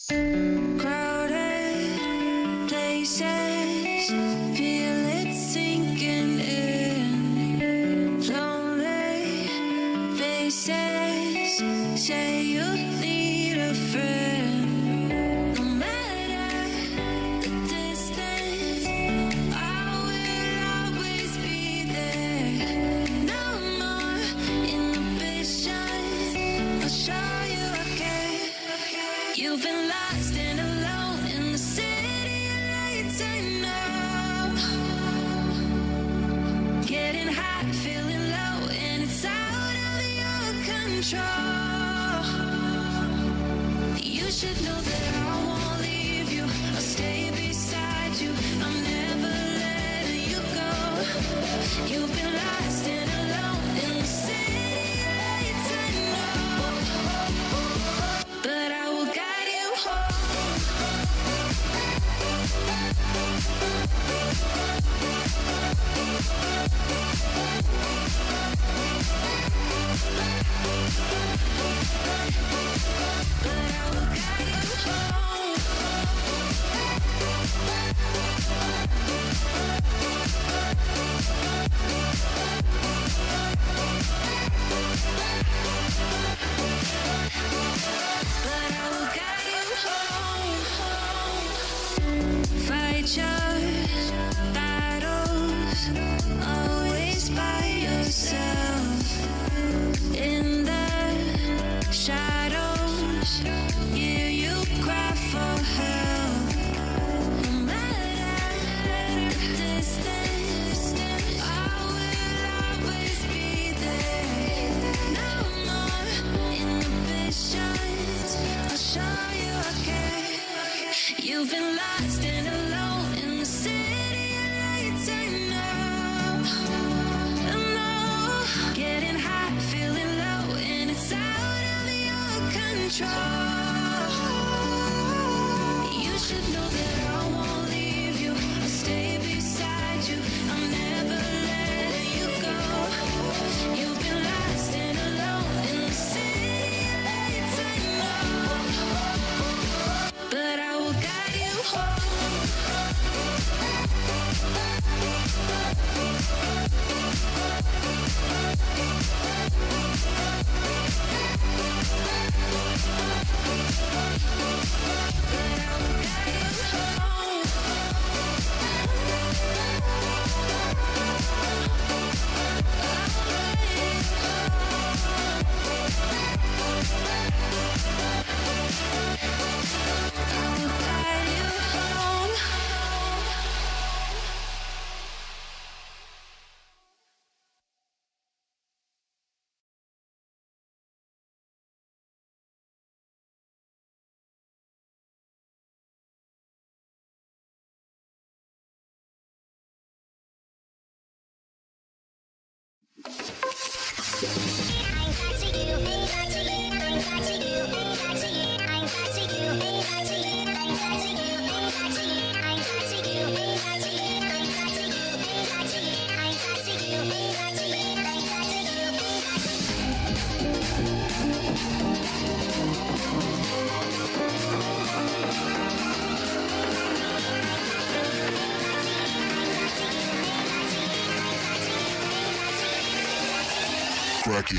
Crowded places, feel it sinking in. Lonely faces, say you need a friend. No matter the distance, I will always be there. No more inhibition, I'll show you again. You've been lost and alone in the city lights, I know. Getting hot, feeling low, and it's out of your control. You should know that I won't leave you. I'll stay beside you. I'm never letting you go. You've been lost and alone in the city lights, I know. But I will guide you home. But I will guide you home. But I will guide you home. Fight your battles, always by yourself. In the shadows, hear you cry for help. No matter the distance, I will always be there. No more inhibitions, I'll show you again. You've been lost and alone in the city lights, I know. I know. Getting hot, feeling low, and it's out of your control. You should know that I won't leave you. I'll stay beside you. I'm never letting you go. You've been lost and alone in the city lights, I know. But I will guide you home. But I will guide you home. I will guide you home. Crack it.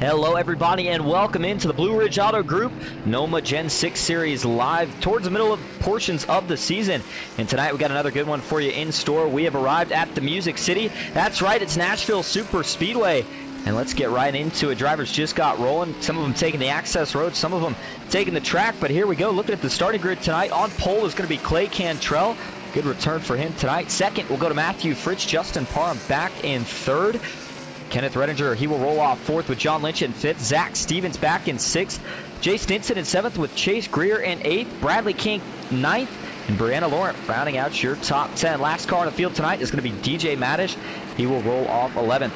Hello everybody and welcome into the Blue Ridge Auto Group NOMA Gen 6 Series live towards the middle of portions of the season. And tonight we got another good one for you in store. We have arrived at the Music City. That's right, it's Nashville Superspeedway. And let's get right into it. Drivers just got rolling. Some of them taking the access road, some of them taking the track. But here we go, looking at the starting grid tonight. On pole is going to be Clay Cantrell. Good return for him tonight. Second, we'll go to Matthew Fritz. Justin Parham back in third. Kenneth Redinger, he will roll off fourth with John Lynch in fifth. Zach Stevens back in sixth. Jay Stinson in seventh with Chase Greer in eighth. Bradley King ninth. And Brianna Laurent rounding out your top 10. Last car on the field tonight is going to be DJ Madish. He will roll off 11th.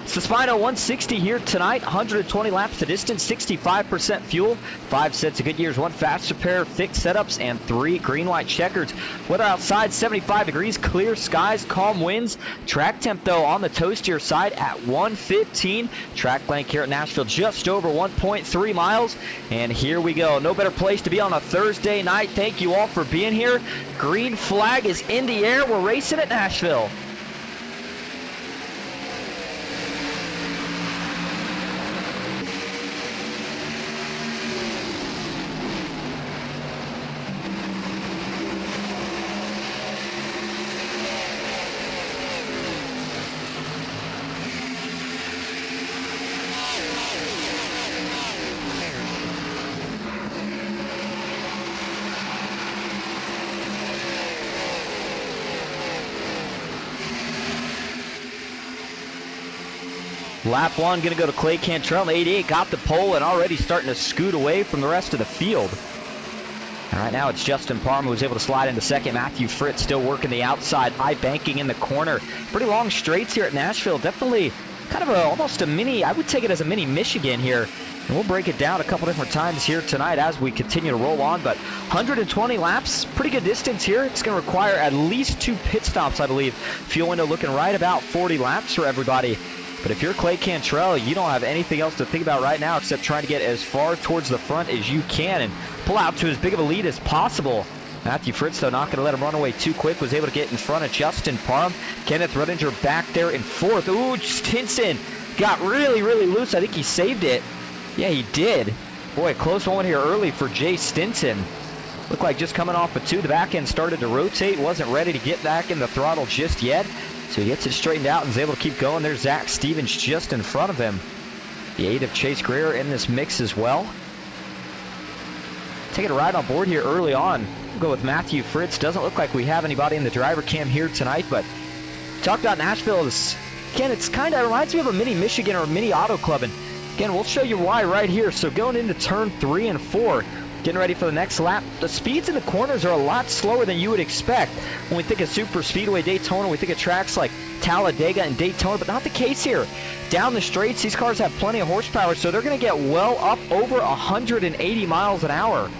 It's the SPINO 160 here tonight. 120 laps to distance, 65% fuel, 5 sets of Goodyears, 1 faster pair, fixed setups, and 3 green-white checkers. Weather outside, 75 degrees, clear skies, calm winds. Track temp, though, on the toastier side at 115. Track length here at Nashville just over 1.3 miles. And here we go. No better place to be on a Thursday night. Thank you all for being here. Green flag is in the air. We're racing at Nashville. Lap 1 going to go to Clay Cantrell. 88 got the pole and already starting to scoot away from the rest of the field. And right now it's Justin Parham who was able to slide into second. Matthew Fritz still working the outside. High banking in the corner. Pretty long straights here at Nashville. Definitely kind of almost a mini, I would take it as a mini Michigan here. And we'll break it down a couple different times here tonight as we continue to roll on. But 120 laps, pretty good distance here. It's going to require at least 2 pit stops, I believe. Fuel window looking right about 40 laps for everybody. But if you're Clay Cantrell, you don't have anything else to think about right now except trying to get as far towards the front as you can and pull out to as big of a lead as possible. Matthew Fritz, though, not going to let him run away too quick, was able to get in front of Justin Parham. Kenneth Redinger back there in fourth. Ooh, Stinson got really, really loose. I think he saved it. Yeah, he did. Boy, a close one here early for Jay Stinson. Looked like just coming off a 2, the back end started to rotate. Wasn't ready to get back in the throttle just yet. So he gets it straightened out and is able to keep going. There's Zach Stevens just in front of him. The 8 of Chase Greer in this mix as well. Taking a ride on board here early on. We'll go with Matthew Fritz. Doesn't look like we have anybody in the driver cam here tonight, but talk about Nashville is, again, it's kind of reminds me of a mini Michigan or a mini auto club. And again, we'll show you why right here. So going into turn 3 and 4. Getting ready for the next lap. The speeds in the corners are a lot slower than you would expect. When we think of Superspeedway, Daytona, we think of tracks like Talladega and Daytona, but not the case here. Down the straights, these cars have plenty of horsepower, so they're going to get well up over 180 miles an hour.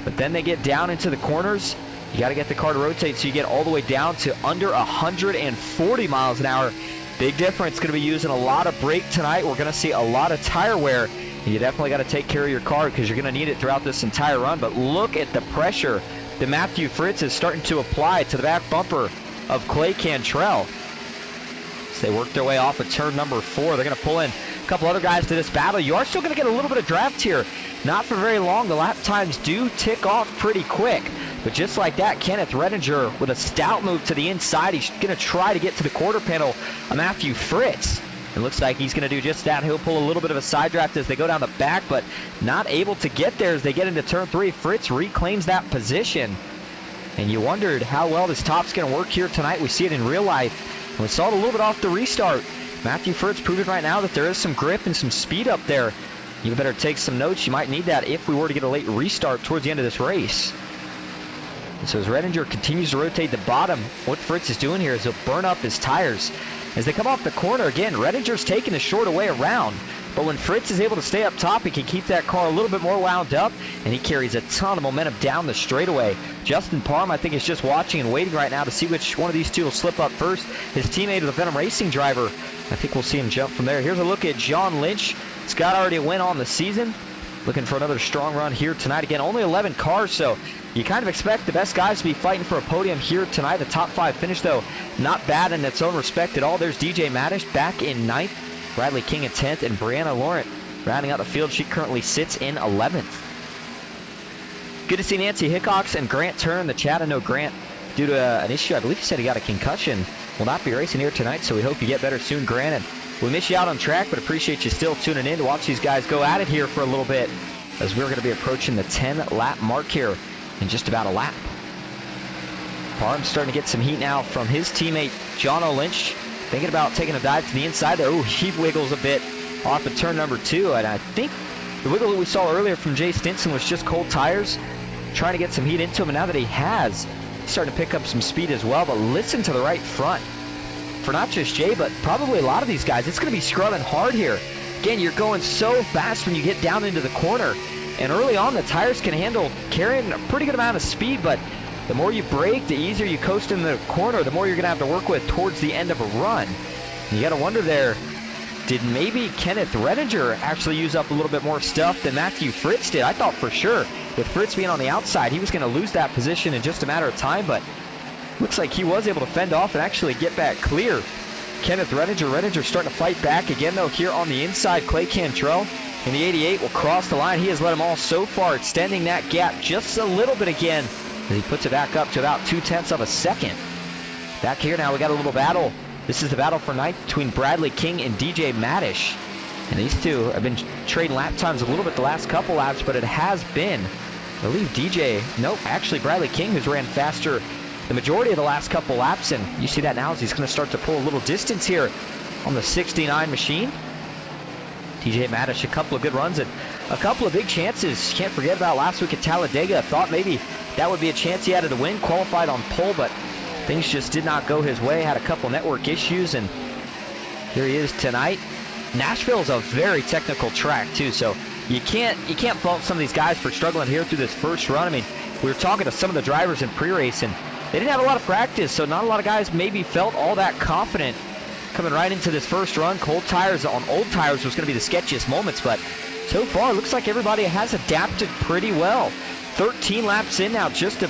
But then they get down into the corners. You got to get the car to rotate so you get all the way down to under 140 miles an hour. Big difference. Going to be using a lot of brake tonight. We're going to see a lot of tire wear. You definitely got to take care of your car because you're going to need it throughout this entire run. But look at the pressure that Matthew Fritz is starting to apply to the back bumper of Clay Cantrell. As they work their way off of turn number 4, they're going to pull in a couple other guys to this battle. You are still going to get a little bit of draft here. Not for very long. The lap times do tick off pretty quick. But just like that, Kenneth Redinger with a stout move to the inside. He's going to try to get to the quarter panel of Matthew Fritz. It looks like he's going to do just that. He'll pull a little bit of a side draft as they go down the back, but not able to get there as they get into turn 3. Fritz reclaims that position. And you wondered how well this top's going to work here tonight. We see it in real life. And we saw it a little bit off the restart. Matthew Fritz proving right now that there is some grip and some speed up there. You better take some notes. You might need that if we were to get a late restart towards the end of this race. And so as Redinger continues to rotate the bottom, what Fritz is doing here is he'll burn up his tires. As they come off the corner, again, Redinger's taking the shorter way around. But when Fritz is able to stay up top, he can keep that car a little bit more wound up, and he carries a ton of momentum down the straightaway. Justin Parham, I think, is just watching and waiting right now to see which one of these two will slip up first. His teammate, the Venom Racing driver, I think we'll see him jump from there. Here's a look at John Lynch. He's got already a win on the season. Looking for another strong run here tonight. Again, only 11 cars, so you kind of expect the best guys to be fighting for a podium here tonight. The top 5 finish, though, not bad in its own respect at all. There's DJ Madish back in 9th, Bradley King in 10th, and Brianna Laurent Rounding out the field, she currently sits in 11th. Good to see Nancy Hickox and Grant Turner in the chat. I know Grant, due to an issue, I believe he said he got a concussion, will not be racing here tonight, so we hope you get better soon, Grant. And we miss you out on track, but appreciate you still tuning in to watch these guys go at it here for a little bit, as we're going to be approaching the 10-lap mark here in just about a lap. Parham's starting to get some heat now from his teammate, John O'Lynch. Thinking about taking a dive to the inside there. Oh, he wiggles a bit off of turn number 2, and I think the wiggle that we saw earlier from Jay Stinson was just cold tires, trying to get some heat into him, and now that he has, he's starting to pick up some speed as well. But listen to the right front for not just Jay, but probably a lot of these guys. It's going to be scrubbing hard here. Again, you're going so fast when you get down into the corner, and early on the tires can handle carrying a pretty good amount of speed, but the more you brake, the easier you coast in the corner, the more you're going to have to work with towards the end of a run. You got to wonder there, did maybe Kenneth Redinger actually use up a little bit more stuff than Matthew Fritz did? I thought for sure with Fritz being on the outside, he was going to lose that position in just a matter of time, but looks like he was able to fend off and actually get back clear. Kenneth Redinger starting to fight back again, though, here on the inside. Clay Cantrell in the 88 will cross the line. He has led them all so far, extending that gap just a little bit again as he puts it back up to about 0.2 of a second. Back here now, we got a little battle. This is the battle for ninth between Bradley King and DJ Madish. And these two have been trading lap times a little bit the last couple laps, but it has been, I believe, actually Bradley King, who's ran faster the majority of the last couple laps. And you see that now as he's going to start to pull a little distance here on the 69 machine. DJ Madish, a couple of good runs and a couple of big chances. Can't forget about last week at Talladega. Thought maybe that would be a chance he had to win. Qualified on pole, but things just did not go his way. Had a couple network issues, and here he is tonight. Nashville's a very technical track too, so you can't fault some of these guys for struggling here through this first run. I mean, we were talking to some of the drivers in pre-race, and they didn't have a lot of practice, so not a lot of guys maybe felt all that confident coming right into this first run. Cold tires on old tires was going to be the sketchiest moments, but so far it looks like everybody has adapted pretty well. 13 laps in now, just a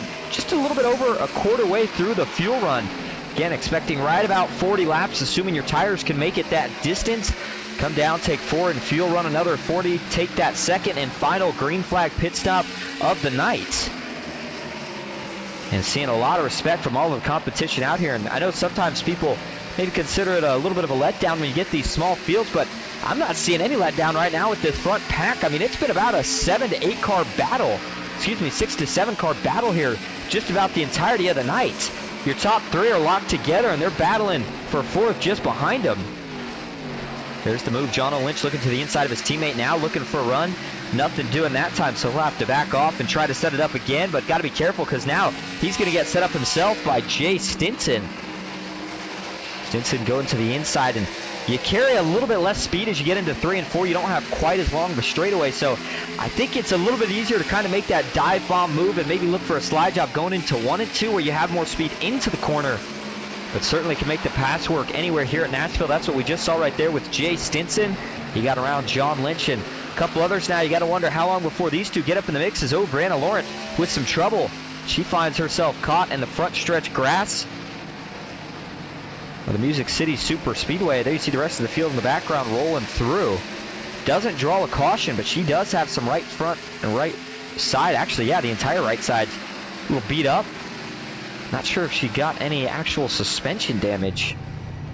little bit over a quarter way through the fuel run. Again, expecting right about 40 laps, assuming your tires can make it that distance. Come down, take 4 and fuel run another 40, take that second and final green flag pit stop of the night. And seeing a lot of respect from all of the competition out here. And I know sometimes people maybe consider it a little bit of a letdown when you get these small fields, but I'm not seeing any letdown right now with this front pack. I mean, it's been about a 7 to 8 car battle. 6 to 7 car battle here just about the entirety of the night. Your top 3 are locked together, and they're battling for 4th just behind them. There's the move. John O'Lynch looking to the inside of his teammate now, looking for a run. Nothing doing that time, so he'll have to back off and try to set it up again, but got to be careful because now he's going to get set up himself by Jay Stinson. Stinson going to the inside, and you carry a little bit less speed as you get into 3 and 4. You don't have quite as long of a straightaway, so I think it's a little bit easier to kind of make that dive bomb move and maybe look for a slide job going into 1 and 2 where you have more speed into the corner. But certainly can make the pass work anywhere here at Nashville. That's what we just saw right there with Jay Stinson. He got around John Lynch and a couple others now. You got to wonder how long before these two get up in the mix. As Brianna Laurent with some trouble. She finds herself caught in the front stretch grass of the Music City Superspeedway. There you see the rest of the field in the background rolling through. Doesn't draw a caution, but she does have some right front and right side. Actually, yeah, the entire right side a little beat up. Not sure if she got any actual suspension damage.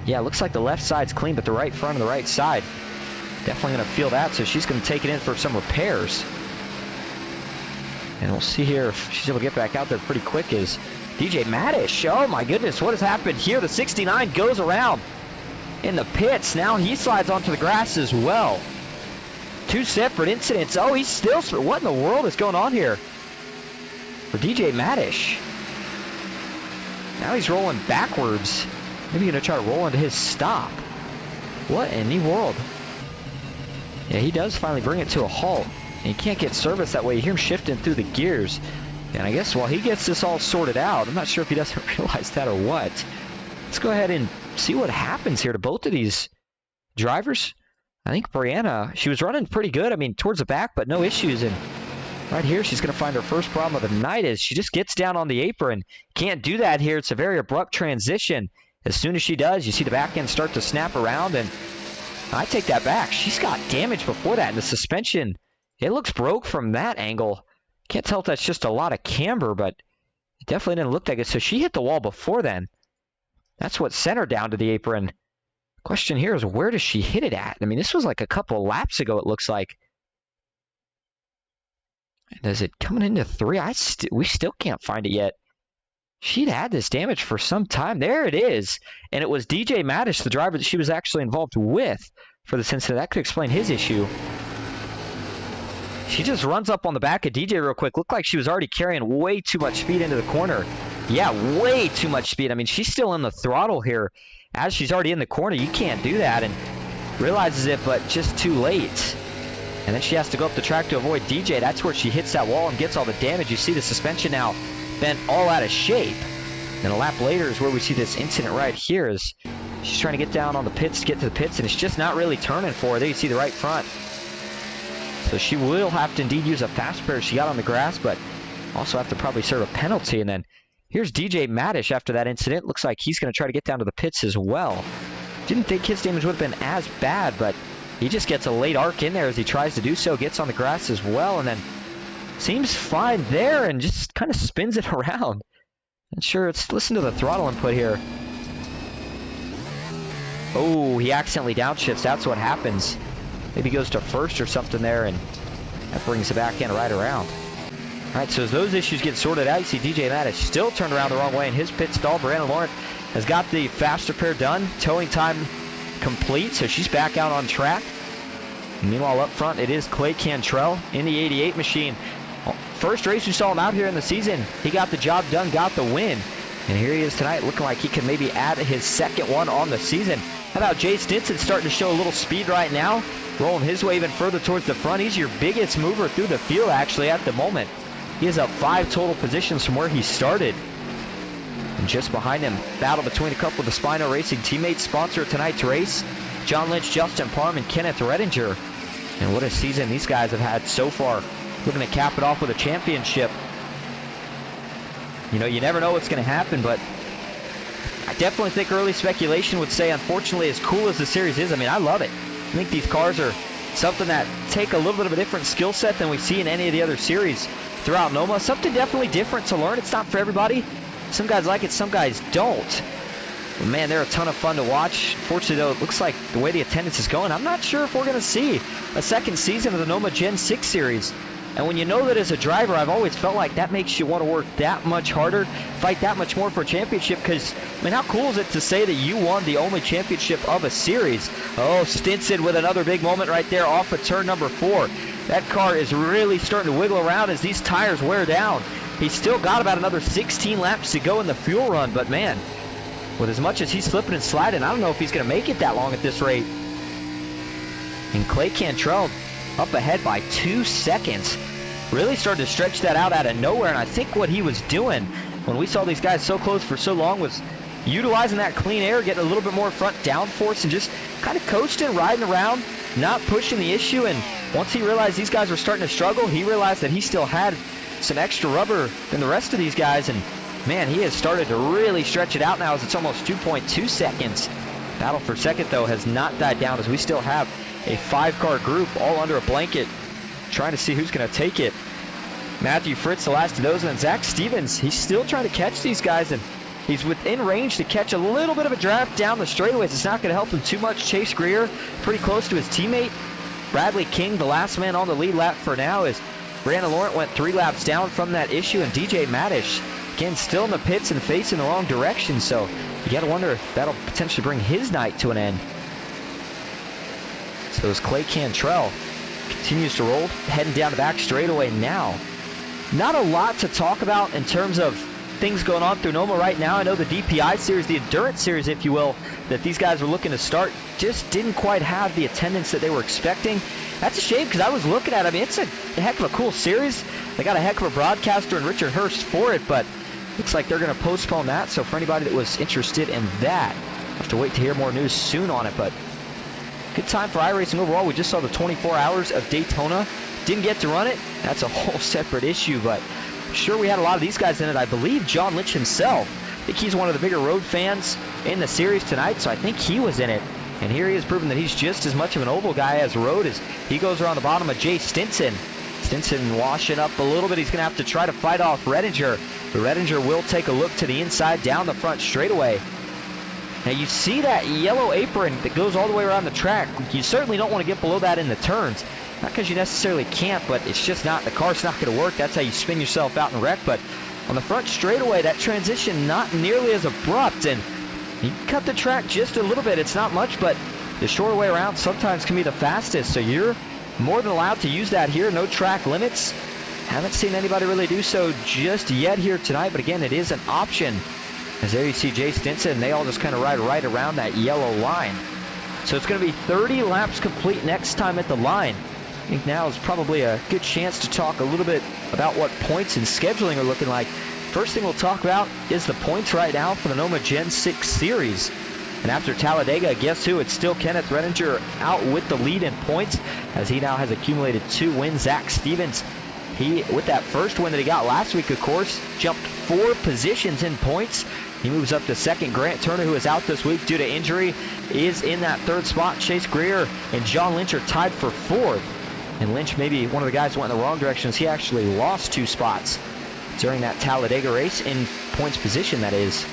Yeah, it looks like the left side's clean, but the right front and the right side definitely going to feel that, so she's going to take it in for some repairs. And we'll see here if she's able to get back out there pretty quick as DJ Madish. Oh my goodness, what has happened here? The 69 goes around in the pits. Now he slides onto the grass as well. 2 separate incidents. Oh, he's still... What in the world is going on here for DJ Madish? Now he's rolling backwards. Maybe going to try to roll into his stop. What in the world? Yeah, he does finally bring it to a halt. And he can't get service that way. You hear him shifting through the gears. And I guess while he gets this all sorted out, I'm not sure if he doesn't realize that or what. Let's go ahead and see what happens here to both of these drivers. I think Brianna, she was running pretty good. I mean, towards the back, but no issues. And right here, she's going to find her first problem of the night as she just gets down on the apron. Can't do that here. It's a very abrupt transition. As soon as she does, you see the back end start to snap around, and I take that back. She's got damage before that, and the suspension, it looks broke from that angle. Can't tell if that's just a lot of camber, but it definitely didn't look like it. So she hit the wall before then. That's what sent her down to the apron. Question here is, where does she hit it at? I mean, this was like a couple laps ago, it looks like. And is it coming into 3? We still can't find it yet. She'd had this damage for some time. There it is. And it was DJ Madish, the driver that she was actually involved with for this incident. That could explain his issue. She just runs up on the back of DJ real quick. Looked like she was already carrying way too much speed into the corner. Yeah, way too much speed. I mean, she's still in the throttle here. As she's already in the corner, you can't do that. And realizes it, but just too late. And then she has to go up the track to avoid DJ. That's where she hits that wall and gets all the damage. You see the suspension now bent all out of shape. And a lap later is where we see this incident right here. Is she's trying to get down on the pits to get to the pits, and it's just not really turning for her. There you see the right front. So she will have to indeed use a fast spare. She got on the grass, but also have to probably serve a penalty. And then here's DJ Madish after that incident. Looks like he's going to try to get down to the pits as well. Didn't think his damage would have been as bad, but he just gets a late arc in there as he tries to do so. Gets on the grass as well, and then seems fine there and just kind of spins it around. Not sure. Let's listen to the throttle input here. Oh, he accidentally downshifts. That's what happens. Maybe goes to first or something there, and that brings the back end right around. All right, so as those issues get sorted out, you see DJ Madish still turned around the wrong way in his pit stall. Brandon Lawrence has got the fast repair done. Towing time complete, so she's back out on track. Meanwhile, up front, it is Clay Cantrell in the 88 machine. First race we saw him out here in the season, he got the job done, got the win. And here he is tonight, looking like he can maybe add his second one on the season. How about Jay Stinson starting to show a little speed right now? Rolling his way even further towards the front. He's your biggest mover through the field, actually, at the moment. He is up 5 total positions from where he started. And just behind him, battle between a couple of the SPINO Racing teammates. Sponsor of tonight's race, John Lynch, Justin Parham, and Kenneth Redinger. And what a season these guys have had so far. Looking to cap it off with a championship. You know, you never know what's going to happen, but I definitely think early speculation would say, unfortunately, as cool as the series is, I mean, I love it. I think these cars are something that take a little bit of a different skill set than we see in any of the other series throughout NOMA. Something definitely different to learn. It's not for everybody. Some guys like it, some guys don't. But man, they're a ton of fun to watch. Fortunately, though, it looks like the way the attendance is going, I'm not sure if we're going to see a second season of the NOMA Gen 6 series. And when you know that as a driver, I've always felt like that makes you want to work that much harder, fight that much more for a championship, because, I mean, how cool is it to say that you won the only championship of a series? Oh, Stinson with another big moment right there off of turn number 4. That car is really starting to wiggle around as these tires wear down. He's still got about another 16 laps to go in the fuel run, but man, with as much as he's slipping and sliding, I don't know if he's going to make it that long at this rate. And Clay Cantrell up ahead by 2 seconds. Really started to stretch that out of nowhere, and I think what he was doing when we saw these guys so close for so long was utilizing that clean air, getting a little bit more front downforce, and just kind of coasting, riding around, not pushing the issue. And once he realized these guys were starting to struggle, he realized that he still had some extra rubber than the rest of these guys, and man, he has started to really stretch it out now as it's almost 2.2 seconds. Battle for second, though, has not died down as we still have a 5-car group all under a blanket trying to see who's going to take it. Matthew Fritz, the last of those, and then Zach Stevens, he's still trying to catch these guys, and he's within range to catch a little bit of a draft down the straightaways. It's not going to help him too much. Chase Greer pretty close to his teammate. Bradley King, the last man on the lead lap for now, as Brandon Lawrence went 3 laps down from that issue, and DJ Madish, again, still in the pits and facing the wrong direction, so you got to wonder if that'll potentially bring his night to an end. So as Clay Cantrell continues to roll, heading down the back straightaway now. Not a lot to talk about in terms of things going on through NOMA right now. I know the DPI series, the endurance series, if you will, that these guys were looking to start just didn't quite have the attendance that they were expecting. That's a shame, because I was looking at it. I mean, it's a heck of a cool series. They got a heck of a broadcaster in Richard Hurst for it, but looks like they're going to postpone that. So for anybody that was interested in that, I'll have to wait to hear more news soon on it. But good time for iRacing overall. We just saw the 24 hours of Daytona. Didn't get to run it. That's a whole separate issue, but sure we had a lot of these guys in it. I believe John Lynch himself, I think he's one of the bigger road fans in the series tonight, so I think he was in it. And here he is proving that he's just as much of an oval guy as road as he goes around the bottom of Jay Stinson. Stinson washing up a little bit. He's going to have to try to fight off Redinger. But Redinger will take a look to the inside down the front straightaway. Now you see that yellow apron that goes all the way around the track. You certainly don't want to get below that in the turns. Not because you necessarily can't, but it's just not, the car's not going to work. That's how you spin yourself out and wreck. But on the front straightaway, that transition not nearly as abrupt. And you cut the track just a little bit. It's not much, but the shorter way around sometimes can be the fastest. So you're more than allowed to use that here. No track limits. Haven't seen anybody really do so just yet here tonight. But again, it is an option. As there you see Jay Stinson, they all just kind of ride right around that yellow line. So it's going to be 30 laps complete next time at the line. I think now is probably a good chance to talk a little bit about what points and scheduling are looking like. First thing we'll talk about is the points right now for the NOMA Gen 6 Series. And after Talladega, guess who? It's still Kenneth Redinger out with the lead in points, as he now has accumulated 2 wins. Zach Stevens, he, with that first win that he got last week, of course, jumped 4 positions in points. He moves up to second. Grant Turner, who is out this week due to injury, is in that third spot. Chase Greer and John Lynch are tied for 4th. And Lynch, maybe one of the guys went in the wrong direction, as he actually lost 2 spots during that Talladega race, in points position, that is.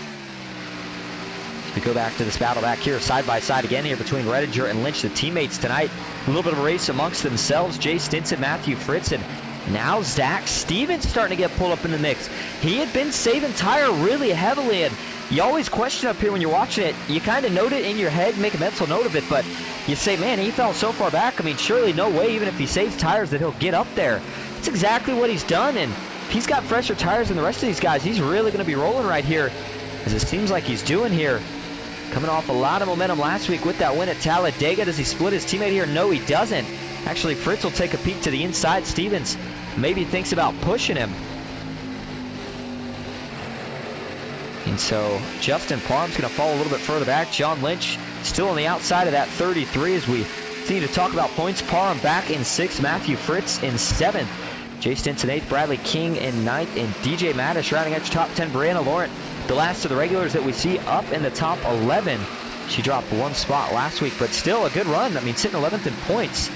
As we go back to this battle back here, side by side again here between Redinger and Lynch, the teammates tonight. A little bit of a race amongst themselves. Jay Stinson, Matthew Fritz, and now Zach Stevens starting to get pulled up in the mix. He had been saving tire really heavily, and you always question up here when you're watching it. You kind of note it in your head, make a mental note of it, but you say, man, he fell so far back. I mean, surely no way, even if he saves tires, that he'll get up there. That's exactly what he's done, and if he's got fresher tires than the rest of these guys, he's really going to be rolling right here, as it seems like he's doing here. Coming off a lot of momentum last week with that win at Talladega. Does he split his teammate here? No, he doesn't. Actually, Fritz will take a peek to the inside. Stevens maybe thinks about pushing him. And so Justin Parham's going to fall a little bit further back. John Lynch still on the outside of that 33 as we continue to talk about points. Parham back in 6th. Matthew Fritz in 7th. Jay Stinson 8th. Bradley King in 9th. And DJ Mattis rounding out your top 10. Brianna Laurent, the last of the regulars that we see, up in the top 11. She dropped 1 spot last week, but still a good run. I mean, sitting 11th in points.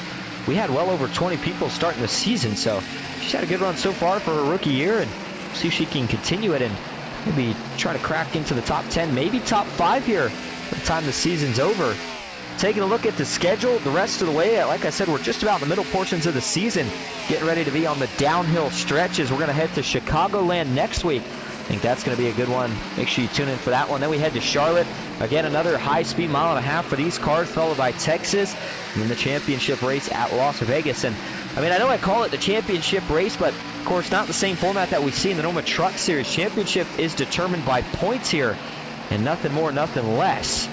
We had well over 20 people starting the season, so she's had a good run so far for her rookie year, and see if she can continue it and maybe try to crack into the top 10, maybe top 5 here by the time the season's over. Taking a look at the schedule the rest of the way, like I said, we're just about in the middle portions of the season, getting ready to be on the downhill stretches. We're going to head to Chicagoland next week. I think that's going to be a good one. Make sure you tune in for that one. Then we head to Charlotte. Again, another high-speed 1.5 miles for these cars, followed by Texas, and then the championship race at Las Vegas. And, I mean, I know I call it the championship race, but, of course, not the same format that we see in the NOMA Truck Series. Championship is determined by points here, and nothing more, nothing less.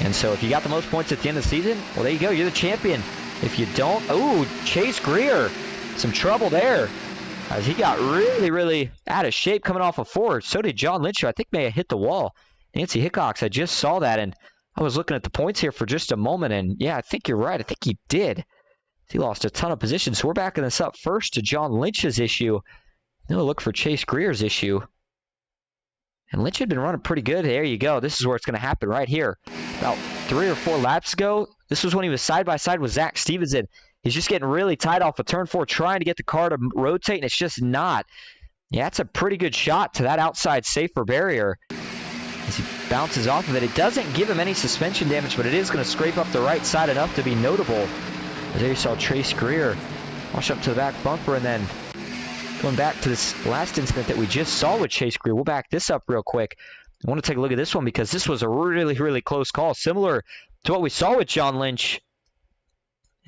And so if you got the most points at the end of the season, well, there you go. You're the champion. If you don't, ooh, Chase Greer, some trouble there, as he got really, really out of shape coming off of 4. So did John Lynch, who I think may have hit the wall. Nancy Hickox, I just saw that, and I was looking at the points here for just a moment, and yeah, I think you're right. I think he did. He lost a ton of positions. So we're backing this up first to John Lynch's issue. Then we'll look for Chase Greer's issue. And Lynch had been running pretty good. There you go. This is where it's going to happen right here. About 3 or 4 laps ago, this was when he was side-by-side with Zach Stevenson. He's just getting really tight off of turn 4, trying to get the car to rotate, and it's just not. Yeah, that's a pretty good shot to that outside safer barrier. As he bounces off of it, it doesn't give him any suspension damage, but it is going to scrape up the right side enough to be notable. As there you saw Chase Greer wash up to the back bumper, and then going back to this last incident that we just saw with Chase Greer, we'll back this up real quick. I want to take a look at this one because this was a really, really close call, similar to what we saw with John Lynch.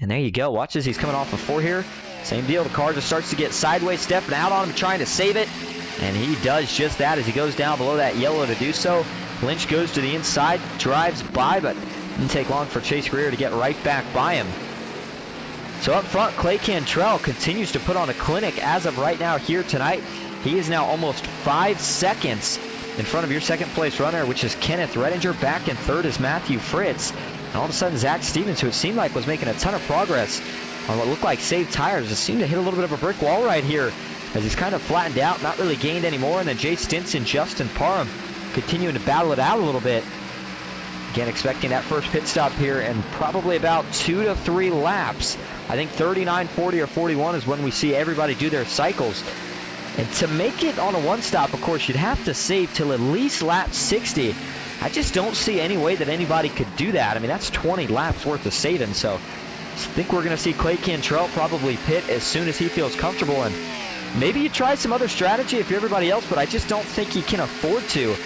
And there you go. Watch as he's coming off of 4 here. Same deal. The car just starts to get sideways, stepping out on him, trying to save it. And he does just that as he goes down below that yellow to do so. Lynch goes to the inside, drives by, but didn't take long for Chase Greer to get right back by him. So up front, Clay Cantrell continues to put on a clinic as of right now here tonight. He is now almost 5 seconds in front of your second place runner, which is Kenneth Redinger. Back in 3rd is Matthew Fritz. And all of a sudden, Zach Stevens, who it seemed like was making a ton of progress on what looked like saved tires, just seemed to hit a little bit of a brick wall right here as he's kind of flattened out, not really gained anymore. And then Jay Stinson, Justin Parham continuing to battle it out a little bit. Again, expecting that first pit stop here in probably about 2 to 3 laps. I think 39, 40, or 41 is when we see everybody do their cycles. And to make it on a one stop, of course, you'd have to save till at least lap 60. I just don't see any way that anybody could do that. I mean, that's 20 laps worth of saving. So I think we're going to see Clay Cantrell probably pit as soon as he feels comfortable. And maybe you try some other strategy if you're everybody else, but I just don't think he can afford to.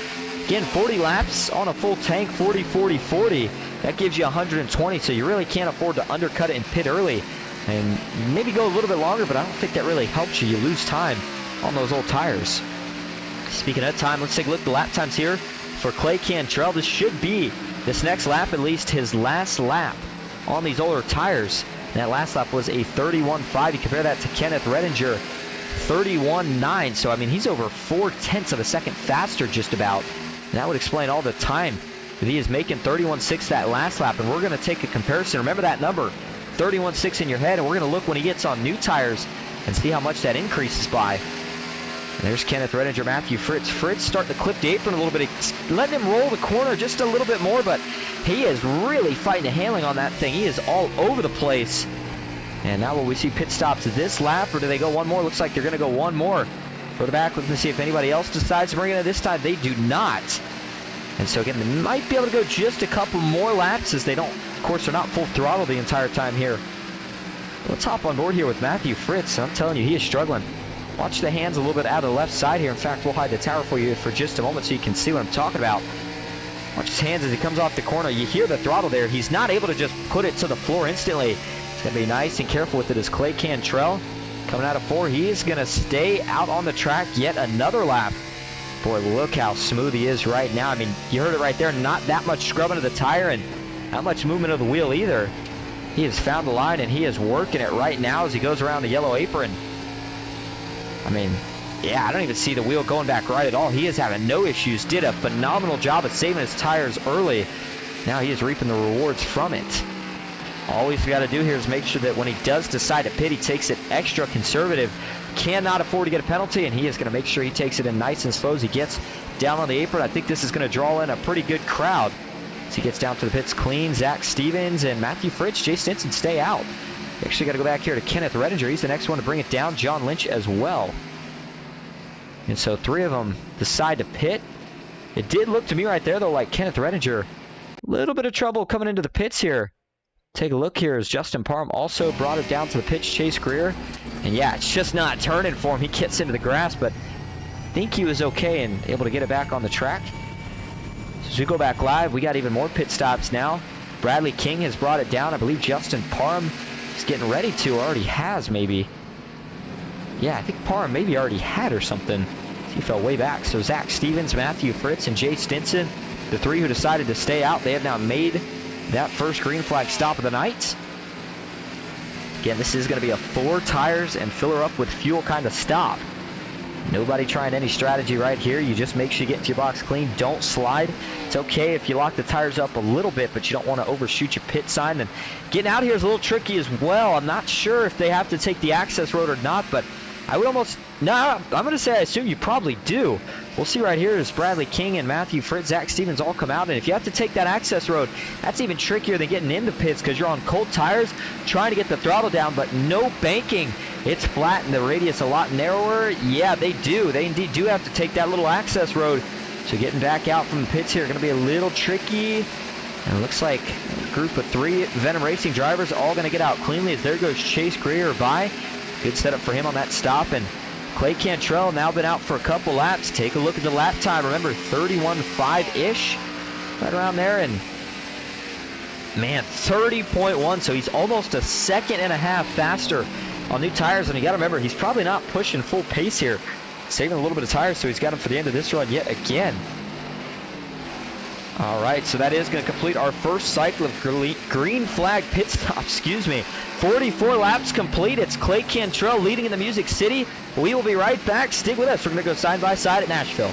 Again, 40 laps on a full tank, 40, 40, 40. That gives you 120, so you really can't afford to undercut it and pit early. And maybe go a little bit longer, but I don't think that really helps you. You lose time on those old tires. Speaking of time, let's take a look at the lap times here for Clay Cantrell. This should be, this next lap at least, his last lap on these older tires. And that last lap was a 31.5. You compare that to Kenneth Redinger, 31.9. So, I mean, he's over 0.4 of a second faster just about. And that would explain all the time that he is making 31.6 that last lap. And we're going to take a comparison. Remember that number, 31.6 in your head. And we're going to look when he gets on new tires and see how much that increases by. And there's Kenneth Redinger, Matthew Fritz. Fritz starting to clip the apron a little bit. He's letting him roll the corner just a little bit more, but he is really fighting the handling on that thing. He is all over the place. And now will we see pit stops this lap, or do they go one more? Looks like they're going to go one more. For the back, looking to see if anybody else decides to bring it in. This time they do not. And so again, they might be able to go just a couple more laps as they don't, of course, they're not full throttle the entire time here. Let's hop on board here with Matthew Fritz. I'm telling you, he is struggling. Watch the hands a little bit out of the left side here. In fact, we'll hide the tower for you for just a moment so you can see what I'm talking about. Watch his hands as he comes off the corner. You hear the throttle there. He's not able to just put it to the floor instantly. He's going to be nice and careful with it as Clay Cantrell coming out of 4. He is going to stay out on the track yet another lap. Boy, look how smooth he is right now. I mean, you heard it right there. Not that much scrubbing of the tire and not much movement of the wheel either. He has found the line, and he is working it right now as he goes around the yellow apron. I mean, yeah, I don't even see the wheel going back right at all. He is having no issues. Did a phenomenal job of saving his tires early. Now he is reaping the rewards from it. All he's got to do here is make sure that when he does decide to pit, he takes it extra conservative. Cannot afford to get a penalty, and he is going to make sure he takes it in nice and slow as he gets down on the apron. I think this is going to draw in a pretty good crowd. As he gets down to the pits clean, Zach Stevens and Matthew Fritz, Jay Stinson stay out. Actually got to go back here to Kenneth Redinger. He's the next one to bring it down. John Lynch as well. And so 3 of them decide to pit. It did look to me right there, though, like Kenneth Redinger. A little bit of trouble coming into the pits here. Take a look here as Justin Parham also brought it down to the pitch, Chase Greer. And yeah, it's just not turning for him. He gets into the grass, but I think he was okay and able to get it back on the track. So as we go back live, we got even more pit stops now. Bradley King has brought it down. I believe Justin Parham is getting ready to, or already has maybe. Yeah, I think Parham maybe already had or something. He fell way back. So Zach Stevens, Matthew Fritz, and Jay Stinson, the 3 who decided to stay out, they have now made that first green flag stop of the night. Again, this is going to be a 4 tires and fill her up with fuel kind of stop. Nobody trying any strategy right here. You just make sure you get into your box clean. Don't slide. It's okay if you lock the tires up a little bit, but you don't want to overshoot your pit sign. And getting out here is a little tricky as well. I'm not sure if they have to take the access road or not, but I would almost, no, I'm going to say I assume you probably do. We'll see right here as Bradley King and Matthew Fritz, Zach Stevens all come out. And if you have to take that access road, that's even trickier than getting into pits because you're on cold tires trying to get the throttle down, but no banking. It's flat and the radius a lot narrower. Yeah, they do. They indeed do have to take that little access road. So getting back out from the pits here is going to be a little tricky. And it looks like a group of 3 Venom Racing drivers all going to get out cleanly as there goes Chase Greer by. Good setup for him on that stop. And Clay Cantrell now been out for a couple laps. Take a look at the lap time. Remember, 31.5-ish, right around there. And man, 30.1. So he's almost a second and a half faster on new tires. And you got to remember, he's probably not pushing full pace here. Saving a little bit of tires, so he's got him for the end of this run yet again. All right, so that is going to complete our first cycle of green flag pit stop, 44 laps complete. It's Clay Cantrell leading in the Music City. We will be right back. Stick with us. We're going to go side by side at Nashville.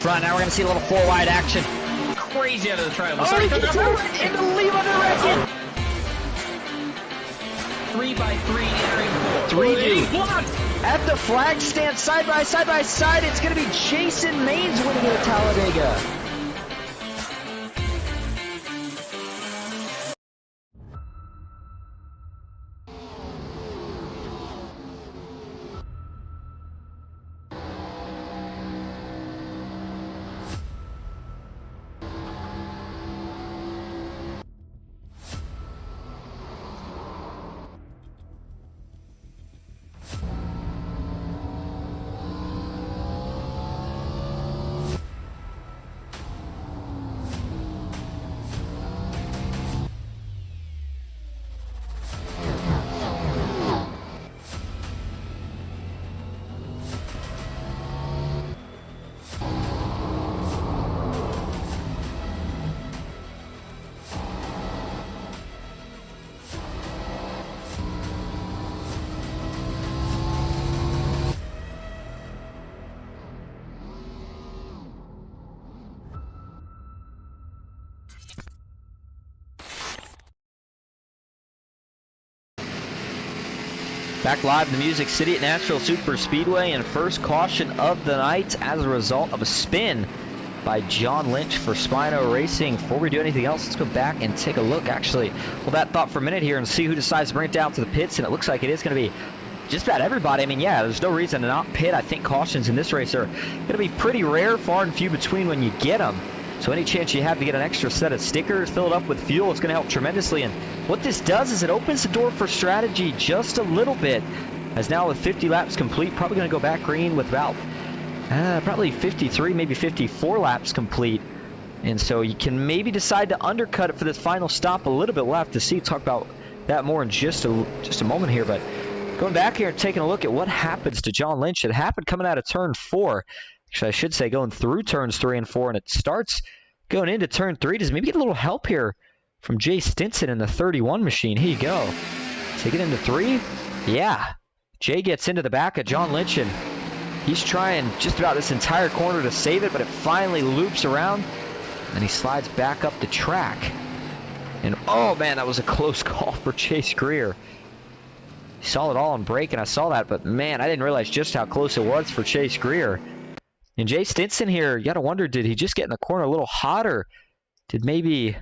front. Now we're going to see a little four wide action. Crazy out of the triangle. Oh, he gets in the lead under record. 3 by 3 entering 4. 3 deep. Blocked. At the flag stand, side by side, it's going to be Jason Maines winning it at Talladega. Back live in the Music City at Nashville Superspeedway, and first caution of the night as a result of a spin by John Lynch for SPINO Racing. Before we do anything else, let's go back and take a look, actually. Well, that thought for a minute here and see who decides to bring it down to the pits, and it looks like it is going to be just about everybody. I mean, yeah, there's no reason to not pit. I think cautions in this race are going to be pretty rare, far and few between when you get them. So any chance you have to get an extra set of stickers, fill it up with fuel, it's going to help tremendously. And what this does is it opens the door for strategy just a little bit. As now with 50 laps complete, probably going to go back green with about probably 53, maybe 54 laps complete. And so you can maybe decide to undercut it for this final stop a little bit. We'll have to see, talk about that more in just a moment here. But going back here and taking a look at what happens to John Lynch. It happened coming out of turn 4. Actually, I should say going through turns 3 and 4, and it starts going into turn 3. Does maybe get a little help here from Jay Stinson in the 31 machine. Here you go. Take it into 3. Yeah. Jay gets into the back of John Lynch, and he's trying just about this entire corner to save it, but it finally loops around, and he slides back up the track. And, oh, man, that was a close call for Chase Greer. He saw it all on break, and I saw that, but, man, I didn't realize just how close it was for Chase Greer. And Jay Stinson here, you got to wonder, did he just get in the corner a little hotter? Did maybe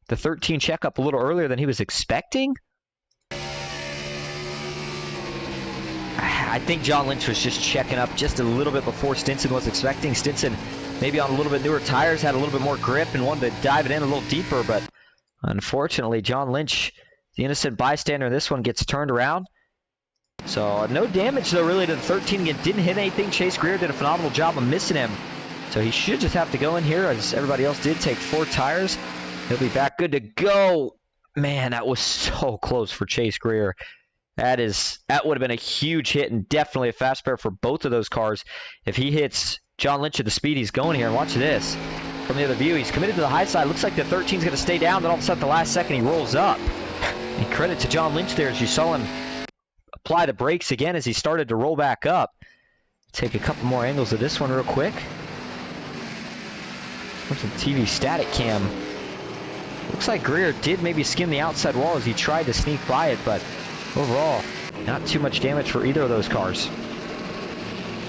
the 13 check up a little earlier than he was expecting? I think John Lynch was just checking up just a little bit before Stinson was expecting. Stinson maybe on a little bit newer tires, had a little bit more grip and wanted to dive it in a little deeper. But unfortunately, John Lynch, the innocent bystander in this one, gets turned around. So no damage, though, really, to the 13. Again, didn't hit anything. Chase Greer did a phenomenal job of missing him. So he should just have to go in here, as everybody else did, take 4 tires. He'll be back good to go. Man, that was so close for Chase Greer. That would have been a huge hit and definitely a fast spare for both of those cars. If he hits John Lynch at the speed he's going here, and watch this. From the other view, he's committed to the high side. Looks like the 13's going to stay down, then all of a sudden at the last second he rolls up. And credit to John Lynch there, as you saw him apply the brakes again as he started to roll back up. Take a couple more angles of this one real quick. From some TV static cam. Looks like Greer did maybe skim the outside wall as he tried to sneak by it, but overall, not too much damage for either of those cars.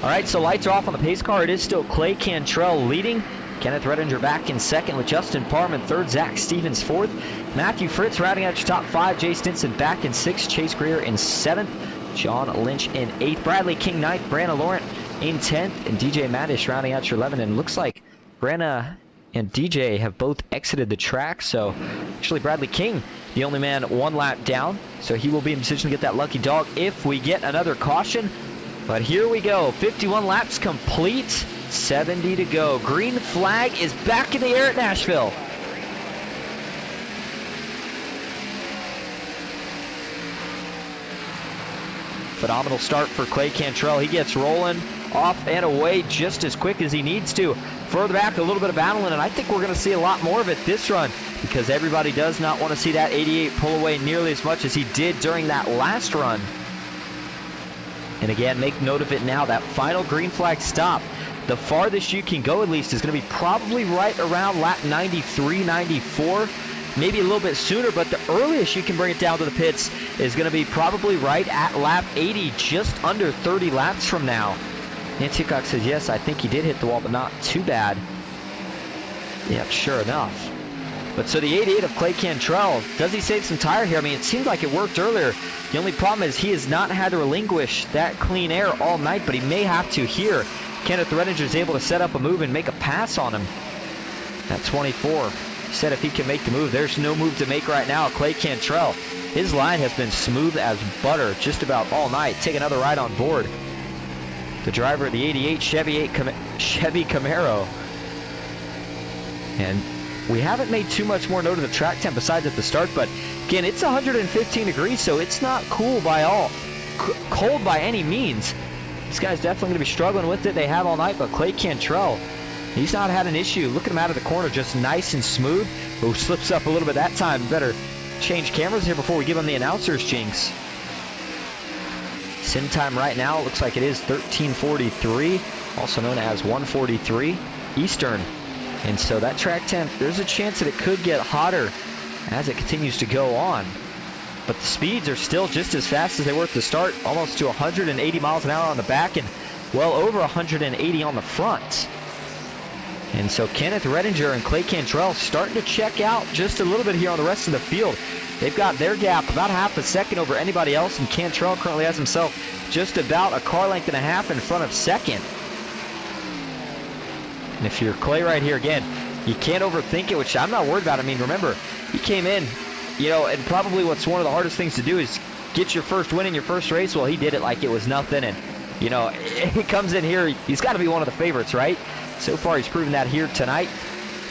All right, so lights are off on the pace car. It is still Clay Cantrell leading. Kenneth Redinger back in second with Justin Parham in third. Zach Stevens fourth. Matthew Fritz rounding out your top 5. Jay Stinson back in 6th. Chase Greer in 7th. John Lynch in 8th. Bradley King 9th. Branna Laurent in 10th. And DJ Madish rounding out your 11th. And it looks like Branna and DJ have both exited the track. So actually Bradley King, the only man 1 lap down. So he will be in position to get that lucky dog if we get another caution. But here we go. 51 laps complete. 70 to go. Green flag is back in the air at Nashville. Phenomenal start for Clay Cantrell. He gets rolling off and away just as quick as he needs to. Further back, a little bit of battling, and I think we're going to see a lot more of it this run because everybody does not want to see that 88 pull away nearly as much as he did during that last run. And again, make note of it now, that final green flag stop. The farthest you can go, at least, is going to be probably right around lap 93, 94. Maybe a little bit sooner, but the earliest you can bring it down to the pits is going to be probably right at lap 80, just under 30 laps from now. Nancy Hickok says, yes, I think he did hit the wall, but not too bad. Yep, sure enough. But so the 88 of Clay Cantrell, does he save some tire here? I mean, it seemed like it worked earlier. The only problem is he has not had to relinquish that clean air all night, but he may have to here. Kenneth Redinger is able to set up a move and make a pass on him at 24. He said if he can make the move, there's no move to make right now. Clay Cantrell, his line has been smooth as butter just about all night. Take another ride on board. The driver of the 88 Chevy Camaro. And we haven't made too much more note of the track temp besides at the start, but again, it's 115 degrees, so it's not cool cold by any means. These guys definitely going to be struggling with it. They have all night, but Clay Cantrell, he's not had an issue. Look at him out of the corner, just nice and smooth. Oh, slips up a little bit that time. Better change cameras here before we give him the announcer's jinx. Sim time right now looks like it is 13:43, also known as 1:43 Eastern. And so that track temp, there's a chance that it could get hotter as it continues to go on. But the speeds are still just as fast as they were at the start, almost to 180 miles an hour on the back and well over 180 on the front. And so Kenneth Redinger and Clay Cantrell starting to check out just a little bit here on the rest of the field. They've got their gap about half a second over anybody else, and Cantrell currently has himself just about a car length and a half in front of second. And if you're Clay right here, again, you can't overthink it, which I'm not worried about. I mean, remember, he came in, you know, and probably what's one of the hardest things to do is get your first win in your first race. Well, he did it like it was nothing, and, you know, he comes in here, he's got to be one of the favorites, right? So far, he's proven that here tonight.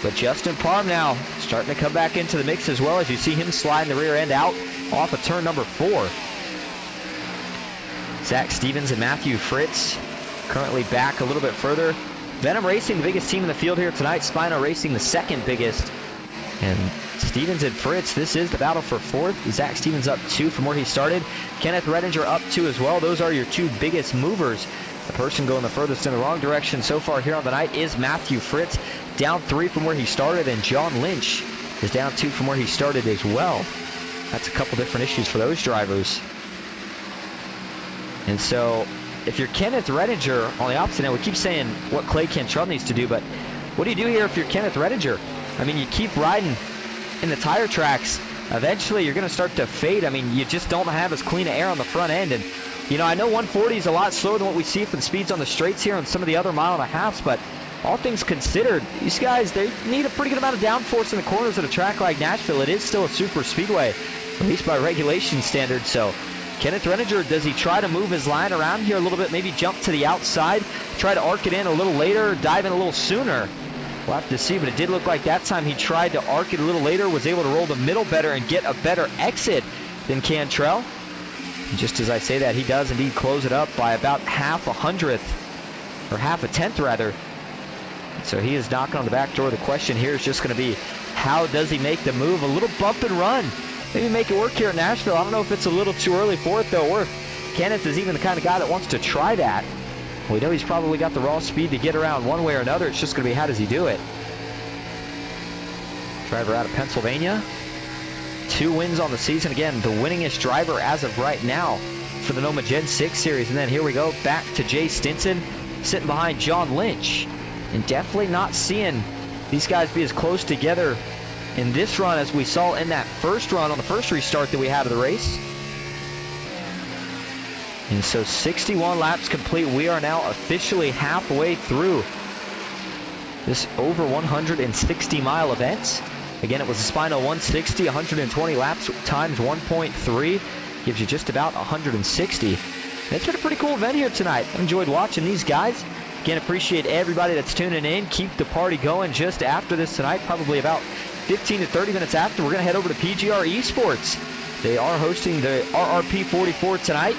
But Justin Parham now starting to come back into the mix as well, as you see him sliding the rear end out off of turn number 4. Zach Stevens and Matthew Fritz currently back a little bit further. Venom Racing, the biggest team in the field here tonight. SPINO Racing, the second biggest. And Stevens and Fritz, this is the battle for 4th. Zach Stevens up 2 from where he started. Kenneth Redinger up 2 as well. Those are your 2 biggest movers. The person going the furthest in the wrong direction so far here on the night is Matthew Fritz, down 3 from where he started, and John Lynch is down 2 from where he started as well. That's a couple different issues for those drivers. And so if you're Kenneth Redinger on the opposite end, we keep saying what Clay Cantrell needs to do, but what do you do here if you're Kenneth Redinger? I mean, you keep riding in the tire tracks. Eventually, you're going to start to fade. I mean, you just don't have as clean air on the front end. And, you know, I know 140 is a lot slower than what we see for the speeds on the straights here on some of the other mile and a halves, but all things considered, these guys, they need a pretty good amount of downforce in the corners at a track like Nashville. It is still a super speedway, at least by regulation standards. So Kenneth Redinger, does he try to move his line around here a little bit, maybe jump to the outside, try to arc it in a little later, dive in a little sooner? We'll have to see, but it did look like that time he tried to arc it a little later, was able to roll the middle better and get a better exit than Cantrell. And just as I say that, he does indeed close it up by about half a tenth rather. So he is knocking on the back door. The question here is just going to be, how does he make the move? A little bump and run. Maybe make it work here in Nashville. I don't know if it's a little too early for it, though, or if Kenneth is even the kind of guy that wants to try that. We know he's probably got the raw speed to get around one way or another. It's just going to be, how does he do it? Driver out of Pennsylvania. 2 wins on the season. Again, the winningest driver as of right now for the NOMA Gen 6 series. And then here we go, back to Jay Stinson, sitting behind John Lynch. And definitely not seeing these guys be as close together in this run as we saw in that first run on the first restart that we had of the race. And so 61 laps complete. We are now officially halfway through this over 160 mile event. Again, it was a SPINO 160, 120 laps times 1.3 gives you just about 160. And it's been a pretty cool event here tonight. I enjoyed watching these guys. Again, appreciate everybody that's tuning in. Keep the party going just after this tonight, probably about 15 to 30 minutes after. We're going to head over to PGR Esports. They are hosting the RRP 44 tonight.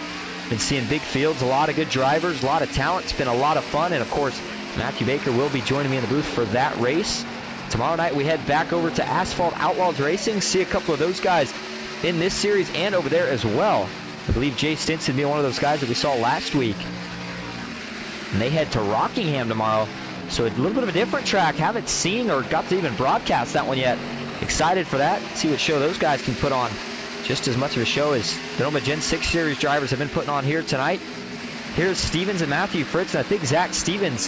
Been seeing big fields, a lot of good drivers, a lot of talent. It's been a lot of fun, and of course, Matthew Baker will be joining me in the booth for that race. Tomorrow night, we head back over to Asphalt Outlaws Racing, see a couple of those guys in this series and over there as well. I believe Jay Stinson being one of those guys that we saw last week. and they head to Rockingham tomorrow. So a little bit of a different track. Haven't seen or got to even broadcast that one yet. Excited for that. See what show those guys can put on. Just as much of a show as the NOMA Gen 6 Series drivers have been putting on here tonight. Here's Stevens and Matthew Fritz, and I think Zach Stevens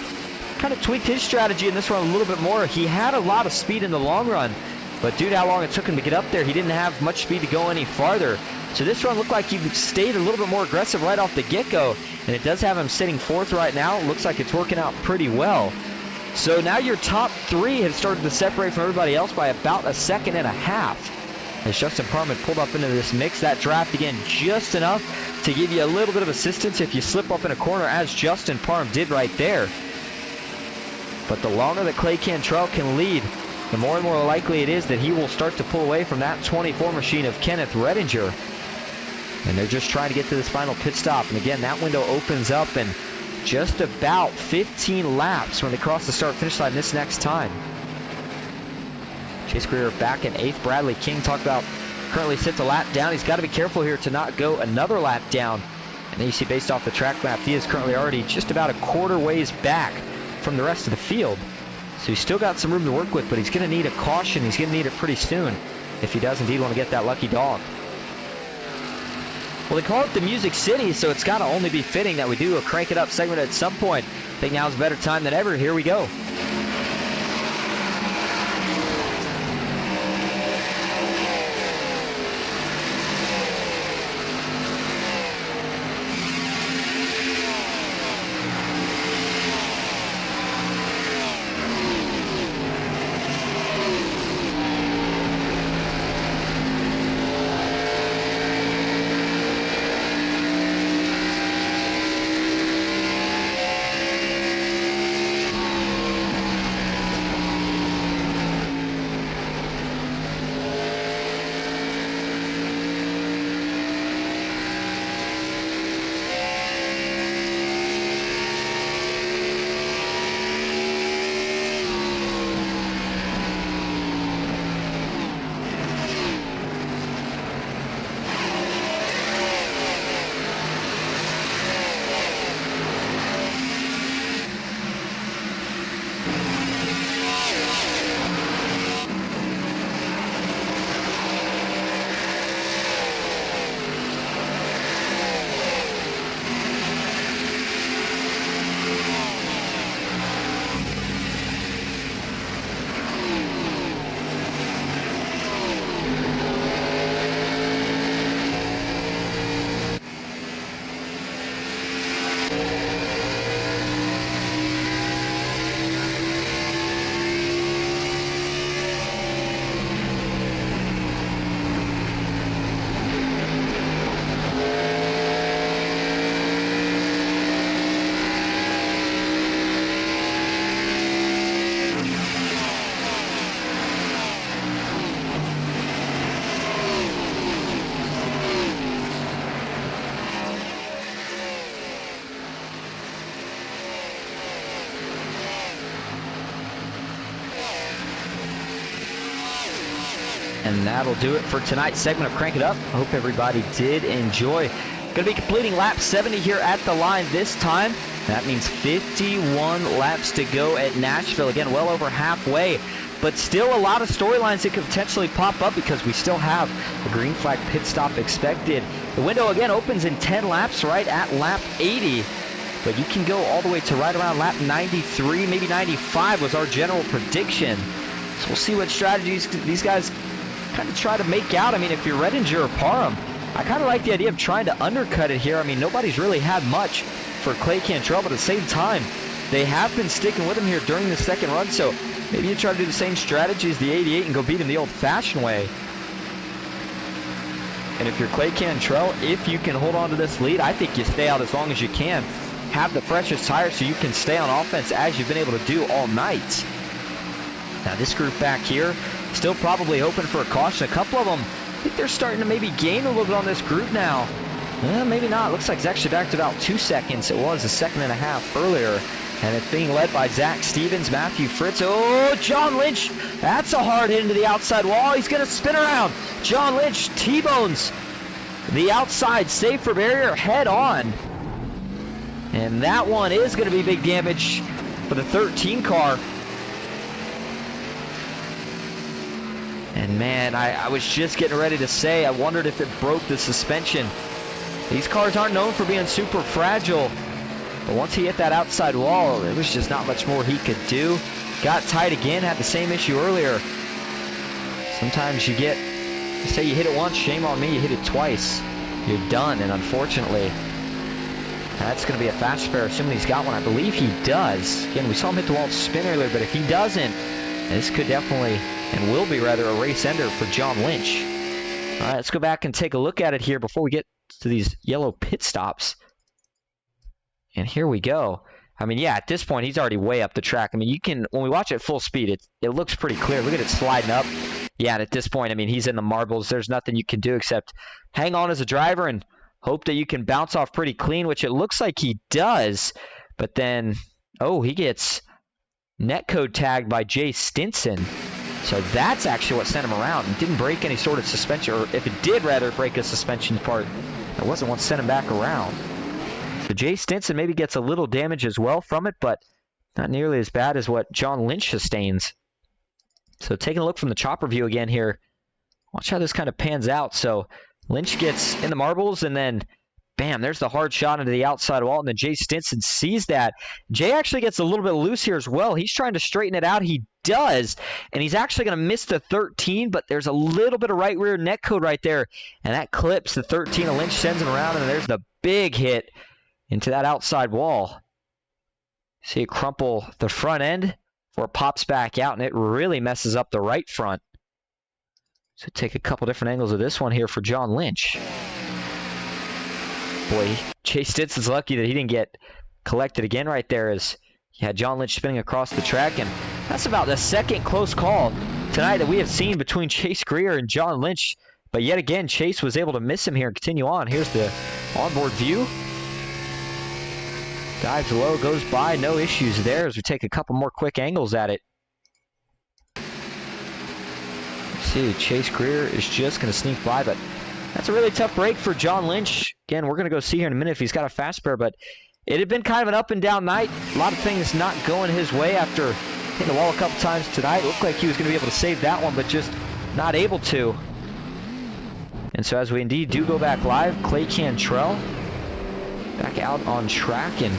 kind of tweaked his strategy in this run a little bit more. He had a lot of speed in the long run, but due to how long it took him to get up there, he didn't have much speed to go any farther. So this run looked like he stayed a little bit more aggressive right off the get-go, and it does have him sitting fourth right now. It looks like it's working out pretty well. So now your top three have started to separate from everybody else by about a second and a half. As Justin Parham pulled up into this mix, that draft again just enough to give you a little bit of assistance if you slip up in a corner, as Justin Parham did right there. But the longer that Clay Cantrell can lead, the more and more likely it is that he will start to pull away from that 24 machine of Kenneth Redinger. And they're just trying to get to this final pit stop. And again, that window opens up in just about 15 laps when they cross the start-finish line this next time. Chase Greer back in 8th. Bradley King talked about currently sits a lap down. He's got to be careful here to not go another lap down. And then you see based off the track map, he is currently already just about a quarter ways back from the rest of the field. So he's still got some room to work with, but he's going to need a caution. He's going to need it pretty soon if he does indeed want to get that lucky dog. Well, they call it the Music City, so it's got to only be fitting that we do a Crank It Up segment at some point. I think now's a better time than ever. Here we go. And that'll do it for tonight's segment of Crank It Up. I hope everybody did enjoy. Going to be completing lap 70 here at the line this time. That means 51 laps to go at Nashville. Again, well over halfway. But still a lot of storylines that could potentially pop up because we still have a green flag pit stop expected. The window again opens in 10 laps right at lap 80. But you can go all the way to right around lap 93, maybe 95 was our general prediction. So we'll see what strategies these guys kind of try to make out. I mean, if you're Redinger or Parham, I kind of like the idea of trying to undercut it here. I mean, nobody's really had much for Clay Cantrell, but at the same time, they have been sticking with him here during the second run, so maybe you try to do the same strategy as the 88 and go beat him the old-fashioned way. And if you're Clay Cantrell, if you can hold on to this lead, I think you stay out as long as you can. Have the freshest tires so you can stay on offense as you've been able to do all night. Now this group back here, still probably hoping for a caution. A couple of them, I think they're starting to maybe gain a little bit on this group now. Maybe not. Looks like it's actually back to about 2 seconds. It was a second and a half earlier. And it's being led by Zach Stevens, Matthew Fritz. Oh, John Lynch. That's a hard hit into the outside wall. He's going to spin around. John Lynch T-bones the outside safer barrier head on. And that one is going to be big damage for the 13 car. And man, I was just getting ready to say, I wondered if it broke the suspension. These cars aren't known for being super fragile. But once he hit that outside wall, there was just not much more he could do. Got tight again, had the same issue earlier. Sometimes you get, say you hit it once, shame on me, you hit it twice. You're done, and unfortunately, that's going to be a fast spare, assuming he's got one. I believe he does. Again, we saw him hit the wall spin earlier, but if he doesn't, this could definitely, and will be rather, a race ender for John Lynch. All right, let's go back and take a look at it here before we get to these yellow pit stops. And here we go. I mean, yeah, at this point, he's already way up the track. I mean, you can, when we watch it at full speed, it looks pretty clear. Look at it sliding up. Yeah, and at this point, I mean, he's in the marbles. There's nothing you can do except hang on as a driver and hope that you can bounce off pretty clean, which it looks like he does. But then, oh, he gets netcode tagged by Jay Stinson. So that's actually what sent him around. It didn't break any sort of suspension, or if it did rather break a suspension part, it wasn't what sent him back around. So Jay Stinson maybe gets a little damage as well from it, but not nearly as bad as what John Lynch sustains. So taking a look from the chopper view again here, watch how this kind of pans out. So Lynch gets in the marbles, and then bam, there's the hard shot into the outside wall, and then Jay Stinson sees that. Jay actually gets a little bit loose here as well. He's trying to straighten it out. He does, and he's actually going to miss the 13, but there's a little bit of right rear netcode right there, and that clips the 13, and Lynch sends him around, and there's the big hit into that outside wall. See it crumple the front end before it pops back out, and it really messes up the right front. So take a couple different angles of this one here for John Lynch. Boy, Chase Stinson's lucky that he didn't get collected again right there, as you had John Lynch spinning across the track, and that's about the second close call tonight that we have seen between Chase Greer and John Lynch. But yet again, Chase was able to miss him here and continue on. Here's the onboard view. Dives low, goes by, no issues there as we take a couple more quick angles at it. See, Chase Greer is just going to sneak by, but that's a really tough break for John Lynch. Again, we're going to go see here in a minute if he's got a fast spare, but it had been kind of an up and down night. A lot of things not going his way after hitting the wall a couple times tonight. It looked like he was going to be able to save that one, but just not able to. And so as we indeed do go back live, Clay Cantrell back out on track and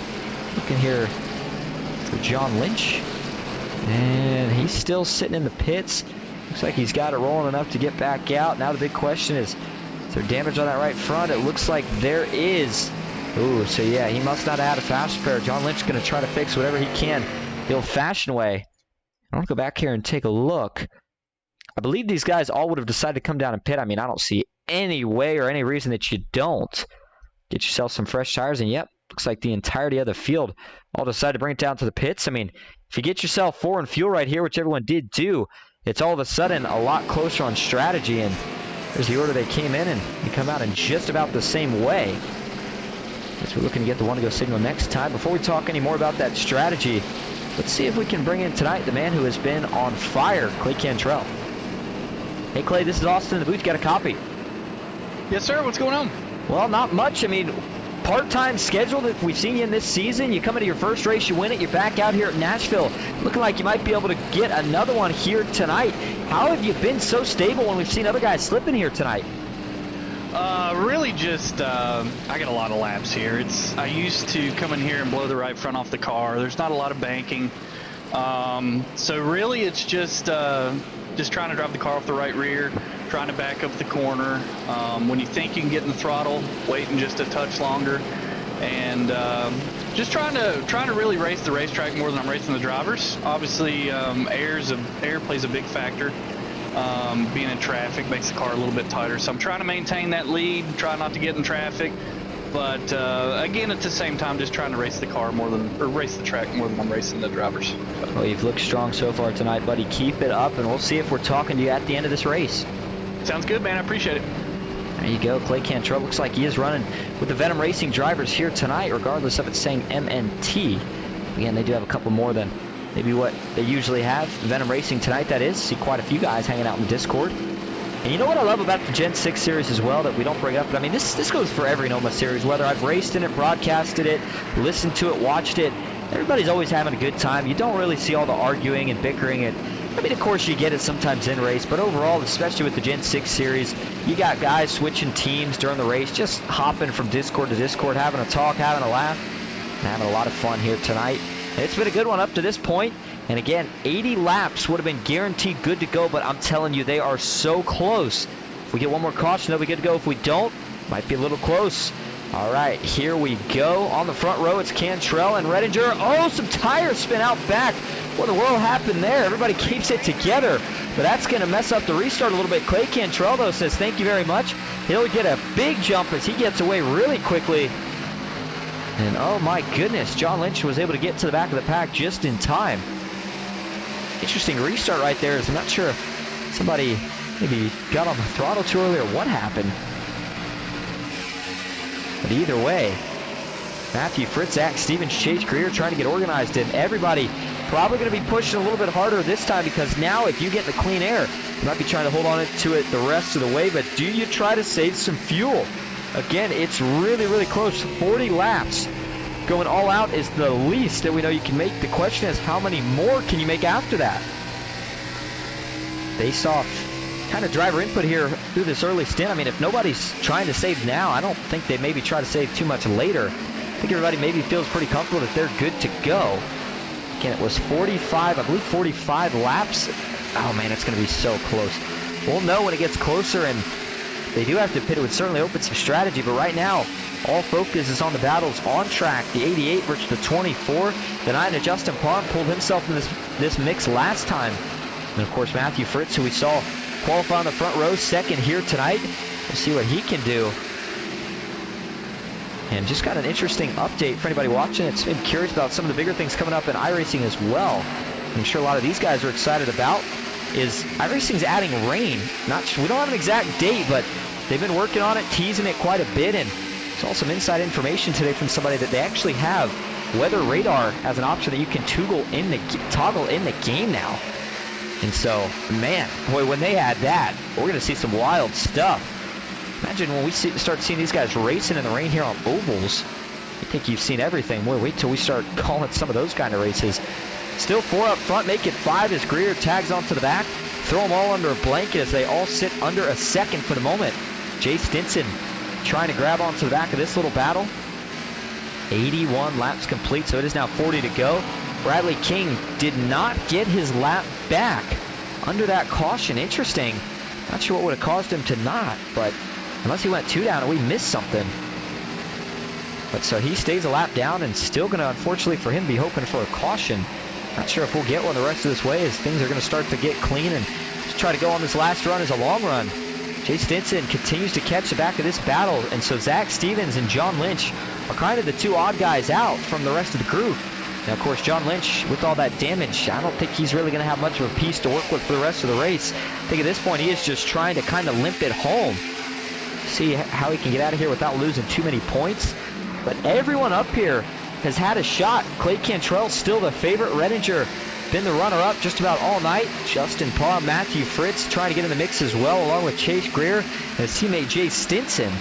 looking here for John Lynch. And he's still sitting in the pits. Looks like he's got it rolling enough to get back out. Now the big question is there damage on that right front? It looks like there is. Ooh, so yeah, he must not have had a fast spare. John Lynch is going to try to fix whatever he can the old-fashioned way. I want to go back here and take a look. I believe these guys all would have decided to come down and pit. I mean, I don't see any way or any reason that you don't. Get yourself some fresh tires, and yep, looks like the entirety of the field all decided to bring it down to the pits. I mean, if you get yourself foreign fuel right here, which everyone did do, it's all of a sudden a lot closer on strategy, and there's the order they came in, and you come out in just about the same way. As we're looking to get the one-to-go signal next time. Before we talk any more about that strategy, let's see if we can bring in tonight the man who has been on fire, Clay Cantrell. Hey Clay, this is Austin in the booth. Got a copy? Yes, sir. What's going on? Well, not much. I mean, part-time schedule that we've seen you in this season. You come into your first race, you win it, you're back out here at Nashville. Looking like you might be able to get another one here tonight. How have you been so stable when we've seen other guys slipping here tonight? Really just, I got a lot of laps here. I used to come in here and blow the right front off the car. There's not a lot of banking. So really it's just trying to drive the car off the right rear, trying to back up the corner. When you think you can get in the throttle, waiting just a touch longer, and just trying to really race the racetrack more than I'm racing the drivers. Obviously, air plays a big factor. Being in traffic makes the car a little bit tighter, so I'm trying to maintain that lead, try not to get in traffic. But again, at the same time, just trying to race the car race the track more than I'm racing the drivers. Well, you've looked strong so far tonight, buddy. Keep it up, and we'll see if we're talking to you at the end of this race. Sounds good, man. I appreciate it. There you go. Clay Cantrell looks like he is running with the Venom Racing drivers here tonight, regardless of it saying MNT. Again, they do have a couple more than maybe what they usually have. Venom Racing tonight, that is. See quite a few guys hanging out in the Discord. And you know what I love about the Gen 6 series as well that we don't bring up? But I mean, this goes for every NOMA series, whether I've raced in it, broadcasted it, listened to it, watched it. Everybody's always having a good time. You don't really see all the arguing and bickering. I mean, of course, you get it sometimes in race, but overall, especially with the Gen 6 series, you got guys switching teams during the race, just hopping from Discord to Discord, having a talk, having a laugh, and having a lot of fun here tonight. And it's been a good one up to this point. And again, 80 laps would have been guaranteed good to go, but I'm telling you, they are so close. If we get one more caution, they'll be good to go. If we don't, might be a little close. All right, here we go. On the front row, it's Cantrell and Redinger. Oh, some tire spin out back. What in the world happened there? Everybody keeps it together, but that's going to mess up the restart a little bit. Clay Cantrell, though, says thank you very much. He'll get a big jump as he gets away really quickly. And oh my goodness, John Lynch was able to get to the back of the pack just in time. Interesting restart right there. I'm not sure if somebody maybe got on the throttle too early or what happened. But either way, Matthew Fritz, Zach Stevens, Chase Greer trying to get organized, and everybody probably going to be pushing a little bit harder this time, because now if you get the clean air, you might be trying to hold on to it the rest of the way, but do you try to save some fuel? Again, it's really, really close. 40 laps. Going all out is the least that we know you can make. The question is, how many more can you make after that? Based off kind of driver input here through this early stint, I mean, if nobody's trying to save now, I don't think they maybe try to save too much later. I think everybody maybe feels pretty comfortable that they're good to go. Again, it was 45, I believe 45 laps. Oh man, it's going to be so close. We'll know when it gets closer, and they do have to pit. It would certainly open some strategy, but right now, all focus is on the battles on track. The 88 versus the 24. The 9 of Justin Parham pulled himself in this mix last time. And of course, Matthew Fritz, who we saw qualify on the front row, second here tonight. We'll see what he can do. And just got an interesting update for anybody watching. It's been curious about some of the bigger things coming up in iRacing as well. I'm sure a lot of these guys are excited about is iRacing's adding rain. We don't have an exact date, but they've been working on it, teasing it quite a bit, and saw some inside information today from somebody that they actually have weather radar as an option that you can toggle in the game now. And so, man, boy, when they add that, we're going to see some wild stuff. Imagine when we start seeing these guys racing in the rain here on ovals. You think you've seen everything. Boy, wait till we start calling some of those kind of races. Still 4 up front, make it 5 as Greer tags onto the back. Throw them all under a blanket as they all sit under a second for the moment. Jay Stinson trying to grab onto the back of this little battle. 81 laps complete, so it is now 40 to go. Bradley King did not get his lap back under that caution. Interesting. Not sure what would have caused him to not, but unless he went 2 down and we missed something. But so he stays a lap down and still going to, unfortunately for him, be hoping for a caution. Not sure if we'll get one the rest of this way, as things are going to start to get clean and just try to go on this last run as a long run. Jay Stinson continues to catch the back of this battle, and so Zach Stevens and John Lynch are kind of the 2 odd guys out from the rest of the group. Now, of course, John Lynch, with all that damage, I don't think he's really going to have much of a piece to work with for the rest of the race. I think at this point he is just trying to kind of limp it home. See how he can get out of here without losing too many points. But everyone up here has had a shot. Clay Cantrell still the favorite. Redinger been the runner-up just about all night. Justin Parham, Matthew Fritz trying to get in the mix as well, along with Chase Greer and his teammate Jay Stinson.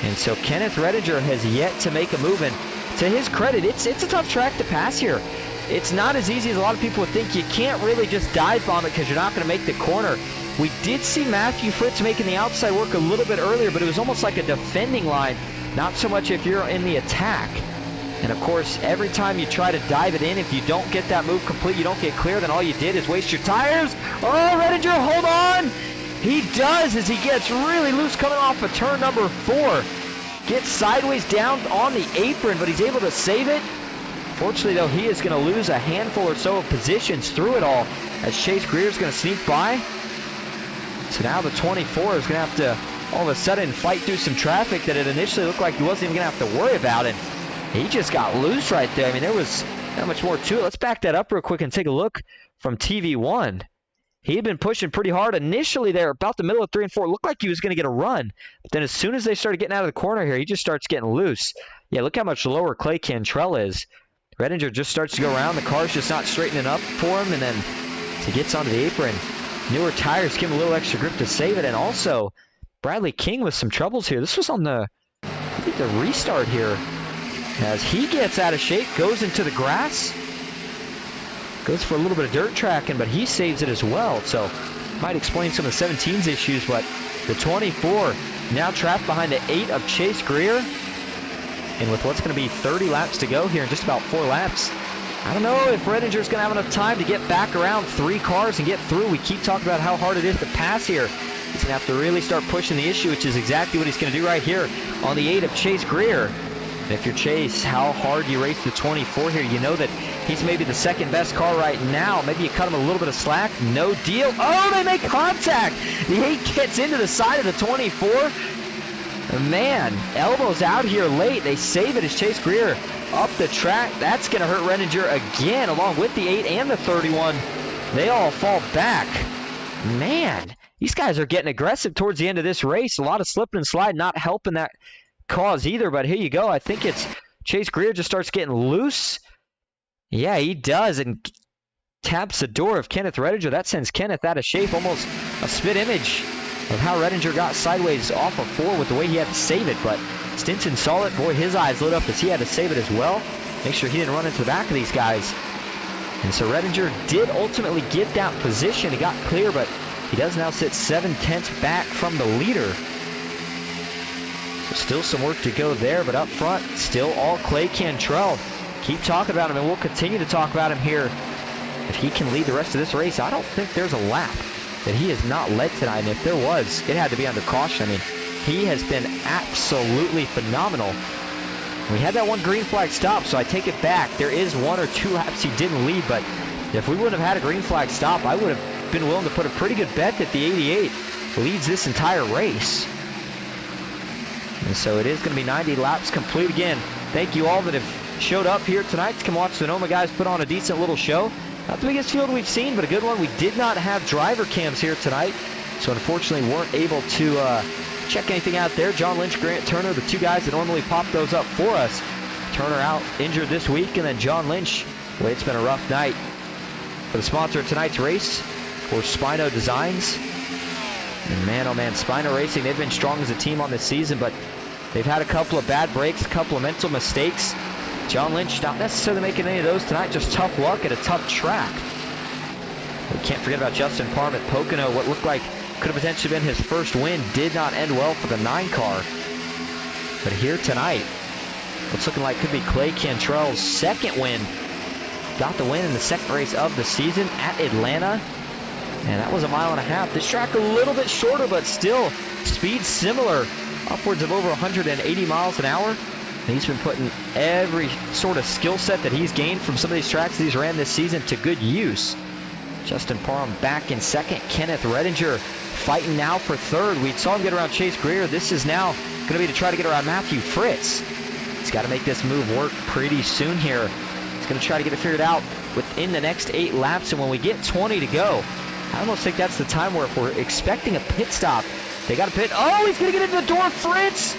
And so Kenneth Redinger has yet to make a move, and to his credit, it's a tough track to pass here. It's not as easy as a lot of people would think. You can't really just dive bomb it because you're not going to make the corner. We did see Matthew Fritz making the outside work a little bit earlier, but it was almost like a defending line, not so much if you're in the attack. And of course, every time you try to dive it in, if you don't get that move complete, you don't get clear, then all you did is waste your tires. Oh, Redinger, hold on! He does, as he gets really loose coming off of turn number 4. Gets sideways down on the apron, but he's able to save it. Fortunately, though, he is going to lose a handful or so of positions through it all, as Chase Greer is going to sneak by. So now the 24 is going to have to all of a sudden fight through some traffic that it initially looked like he wasn't even going to have to worry about, and he just got loose right there. I mean, there was not much more to it. Let's back that up real quick and take a look from TV1. He had been pushing pretty hard initially there, about the middle of 3 and 4. It looked like he was going to get a run. But then as soon as they started getting out of the corner here, he just starts getting loose. Yeah, look how much lower Clay Cantrell is. Redinger just starts to go around. The car's just not straightening up for him. And then as he gets onto the apron, newer tires give him a little extra grip to save it. And also, Bradley King with some troubles here. This was on the, I think, the restart here. As he gets out of shape, goes into the grass. Goes for a little bit of dirt tracking, but he saves it as well. So, might explain some of the 17's issues, but the 24 now trapped behind the 8 of Chase Greer. And with what's going to be 30 laps to go here in just about 4 laps, I don't know if Redinger's going to have enough time to get back around 3 cars and get through. We keep talking about how hard it is to pass here. He's going to have to really start pushing the issue, which is exactly what he's going to do right here on the 8 of Chase Greer. And if you're Chase, how hard you race the 24 here? You know that he's maybe the second best car right now. Maybe you cut him a little bit of slack. No deal. Oh, they make contact. The 8 gets into the side of the 24. Man, elbows out here late. They save it as Chase Greer up the track. That's going to hurt Redinger again, along with the 8 and the 31. They all fall back. Man, these guys are getting aggressive towards the end of this race. A lot of slipping and sliding, not helping that cause either. But here you go. I think it's Chase Greer just starts getting loose. Yeah, he does, and taps the door of Kenneth Redinger. That sends Kenneth out of shape. Almost a spit image of how Redinger got sideways off of 4 with the way he had to save it. But Stinson saw it. Boy, his eyes lit up as he had to save it as well. Make sure he didn't run into the back of these guys. And so Redinger did ultimately get that position. He got clear, but he does now sit 7/10 back from the leader. So still some work to go there, but up front, still all Clay Cantrell. Keep talking about him, and we'll continue to talk about him here. If he can lead the rest of this race, I don't think there's a lap that he has not led tonight. And if there was, it had to be under caution. I mean, he has been absolutely phenomenal. We had that one green flag stop, so I take it back. There is 1 or 2 laps he didn't lead, but if we wouldn't have had a green flag stop, I would have been willing to put a pretty good bet that the 88 leads this entire race. And so it is going to be 90 laps complete again. Thank you all that have showed up here tonight to come watch the NOMA guys put on a decent little show. Not the biggest field we've seen, but a good one. We did not have driver cams here tonight, so unfortunately weren't able to check anything out there. John Lynch, Grant Turner, the 2 guys that normally pop those up for us. Turner out injured this week, and then John Lynch, well, it's been a rough night. For the sponsor of tonight's race, for SPINO Designs. And man, oh man, SPINO Racing, they've been strong as a team on this season, but they've had a couple of bad breaks, a couple of mental mistakes. John Lynch not necessarily making any of those tonight, just tough luck at a tough track. We can't forget about Justin Parham at Pocono. What looked like could have potentially been his first win did not end well for the 9 car. But here tonight, what's looking like could be Clay Cantrell's second win. Got the win in the second race of the season at Atlanta. And that was a 1.5 miles. This track a little bit shorter, but still speed similar. Upwards of over 180 miles an hour. And he's been putting every sort of skill set that he's gained from some of these tracks that he's ran this season to good use. Justin Parham back in second. Kenneth Redinger fighting now for third. We saw him get around Chase Greer. This is now going to be to try to get around Matthew Fritz. He's got to make this move work pretty soon here. He's going to try to get it figured out within the next 8 laps. And when we get 20 to go, I almost think that's the time where if we're expecting a pit stop, they got to pit. Oh, he's going to get into the door. Fritz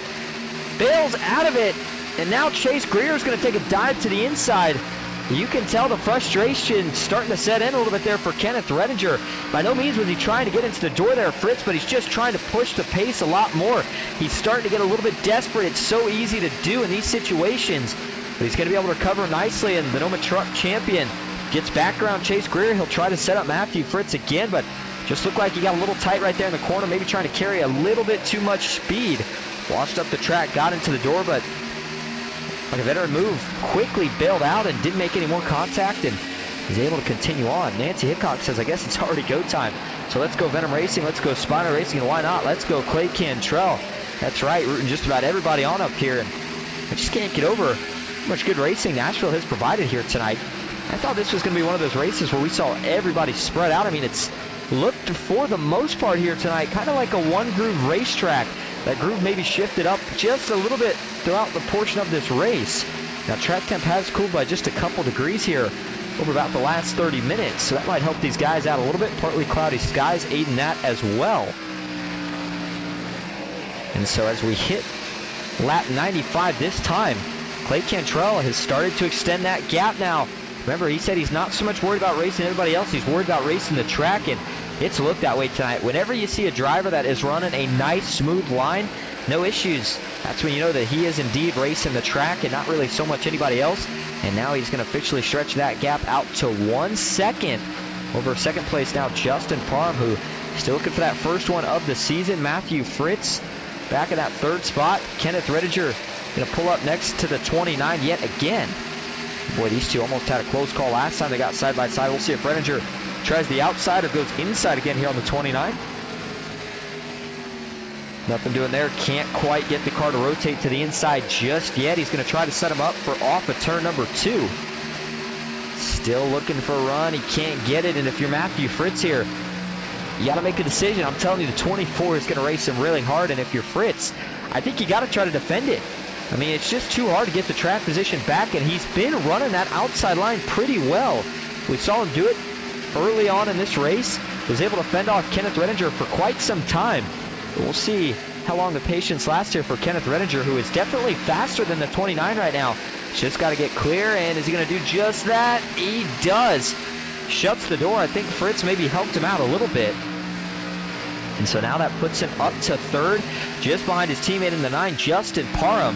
bails out of it. And now Chase Greer is going to take a dive to the inside. You can tell the frustration starting to set in a little bit there for Kenneth Redinger. By no means was he trying to get into the door there, Fritz, but he's just trying to push the pace a lot more. He's starting to get a little bit desperate. It's so easy to do in these situations. But he's going to be able to recover nicely, and the NOMA Truck champion gets back around Chase Greer. He'll try to set up Matthew Fritz again, but just looked like he got a little tight right there in the corner, maybe trying to carry a little bit too much speed. Washed up the track, got into the door, but like a veteran move, quickly bailed out and didn't make any more contact, and he's able to continue on. Nancy Hickok says, I guess it's already go time. So let's go Venom Racing, let's go SPINO Racing, and why not? Let's go Clay Cantrell. That's right, rooting just about everybody on up here, and I just can't get over how much good racing Nashville has provided here tonight. I thought this was going to be one of those races where we saw everybody spread out. I mean, it's looked for the most part here tonight kind of like a one-groove racetrack. That groove maybe shifted up just a little bit throughout the portion of this race. Now, track temp has cooled by just a couple degrees here over about the last 30 minutes, so that might help these guys out a little bit. Partly cloudy skies aiding that as well. And so as we hit lap 95 this time, Clay Cantrell has started to extend that gap now. Remember, he said he's not so much worried about racing everybody else. He's worried about racing the track, and it's looked that way tonight. Whenever you see a driver that is running a nice, smooth line, no issues, that's when you know that he is indeed racing the track and not really so much anybody else. And now he's going to officially stretch that gap out to 1 second. Over second place now, Justin Parham, who still looking for that first one of the season. Matthew Fritz back in that third spot. Kenneth Rediger going to pull up next to the 29 yet again. Boy, these two almost had a close call last time they got side by side. We'll see if Rediger tries the outside or goes inside again here on the 29. Nothing doing there. Can't quite get the car to rotate to the inside just yet. He's going to try to set him up for off of turn number 2. Still looking for a run. He can't get it. And if you're Matthew Fritz here, you got to make a decision. I'm telling you, the 24 is going to race him really hard. And if you're Fritz, I think you got to try to defend it. I mean, it's just too hard to get the track position back. And he's been running that outside line pretty well. We saw him do it early on in this race. Was able to fend off Kenneth Rediger for quite some time. But we'll see how long the patience lasts here for Kenneth Rediger, who is definitely faster than the 29 right now. Just got to get clear, and is he going to do just that? He does. Shuts the door. I think Fritz maybe helped him out a little bit. And so now that puts him up to third, just behind his teammate in the 9, Justin Parham.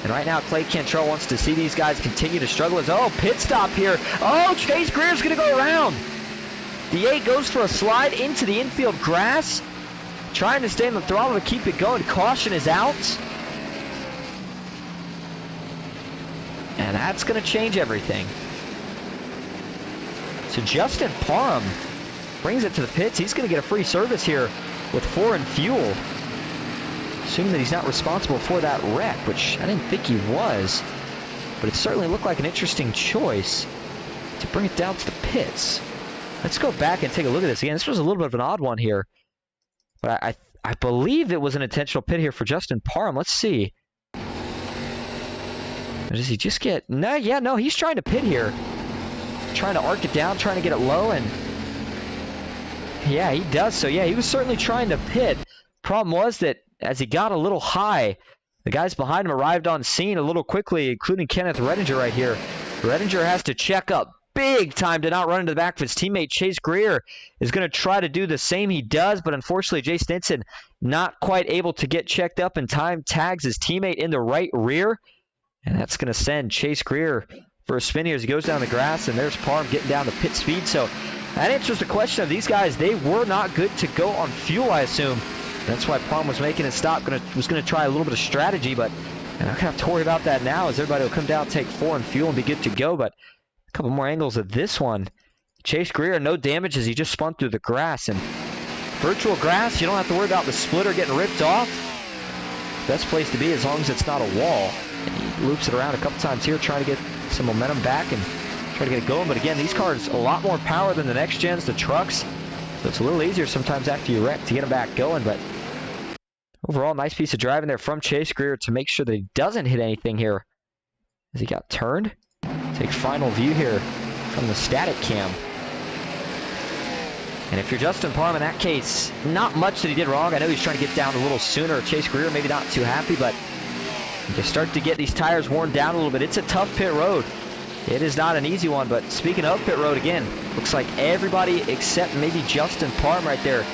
And right now, Clay Cantrell wants to see these guys continue to struggle. Pit stop here. Oh, Chase Greer's going to go around. The 8 goes for a slide into the infield grass. Trying to stay on the throttle to keep it going. Caution is out. And that's going to change everything. So Justin Parham brings it to the pits. He's going to get a free service here with foreign fuel. Assuming that he's not responsible for that wreck, which I didn't think he was. But it certainly looked like an interesting choice to bring it down to the pits. Let's go back and take a look at this again. This was a little bit of an odd one here. But I believe it was an intentional pit here for Justin Parham. Let's see. Or does he just get... No, he's trying to pit here. Trying to arc it down, trying to get it low, and... yeah, he does. So, yeah, he was certainly trying to pit. Problem was that as he got a little high, the guys behind him arrived on scene a little quickly, including Kenneth Rediger right here. Rediger has to check up big time to not run into the back of his teammate. Chase Greer is going to try to do the same. He does, but unfortunately, Jay Stinson not quite able to get checked up in time. Tags his teammate in the right rear, and that's going to send Chase Greer for a spin here as he goes down the grass, and there's Parham getting down to pit speed. So that answers the question of these guys. They were not good to go on fuel, I assume. That's why Parham was making a stop, was going to try a little bit of strategy, but I'm not going to have to worry about that now, as everybody will come down, take foreign fuel, and be good to go. But a couple more angles of this one. Chase Greer, no damage as he just spun through the grass. And virtual grass, you don't have to worry about the splitter getting ripped off. Best place to be as long as it's not a wall. And he loops it around a couple times here, trying to get some momentum back and try to get it going. But again, these cars, a lot more power than the next gens, the trucks. So it's a little easier sometimes after you wreck to get them back going. But overall, nice piece of driving there from Chase Greer to make sure that he doesn't hit anything here as he got turned. Take final view here from the static cam. And if you're Justin Parham in that case, not much that he did wrong. I know he's trying to get down a little sooner. Chase Greer maybe not too happy, but you start to get these tires worn down a little bit. It's a tough pit road. It is not an easy one, but speaking of pit road again, looks like everybody except maybe Justin Parham right there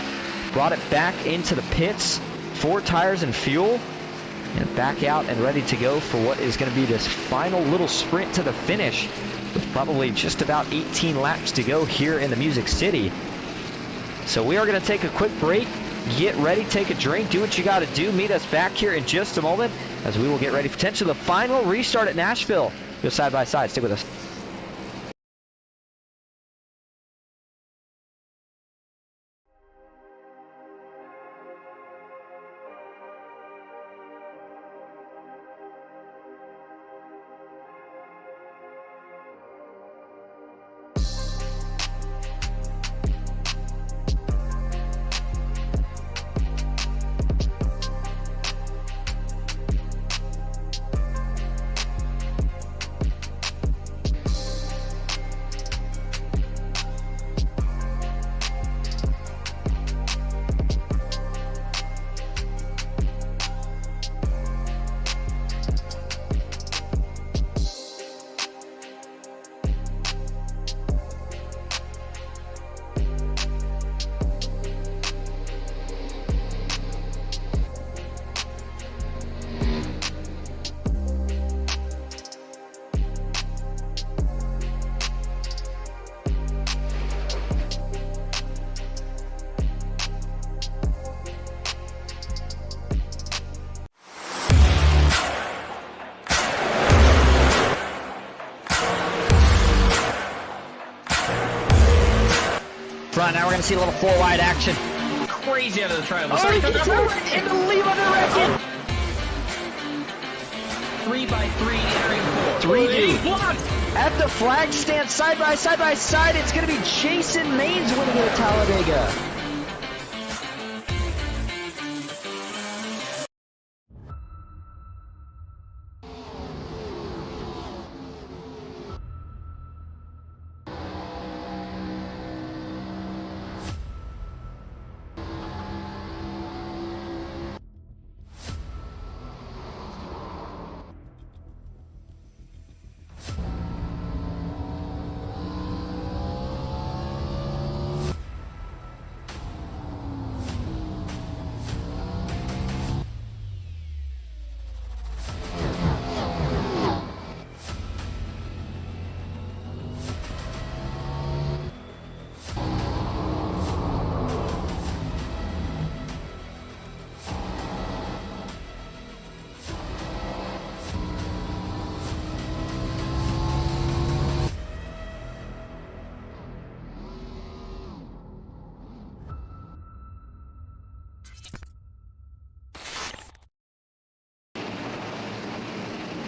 brought it back into the pits. 4 tires and fuel. And back out and ready to go for what is going to be this final little sprint to the finish with probably just about 18 laps to go here in the Music City. So we are going to take a quick break, get ready, take a drink, do what you got to do. Meet us back here in just a moment as we will get ready for potentially the final restart at Nashville. Go side by side. Stick with us. front. Now we're going to see a little four wide action. Crazy out of the triangle. Oh, he gets over it into the lead under record. 3x3 area 4. 3 Oh, he deep. blocked. At the flag stand, side by side, it's going to be Jason Maines winning it at Talladega.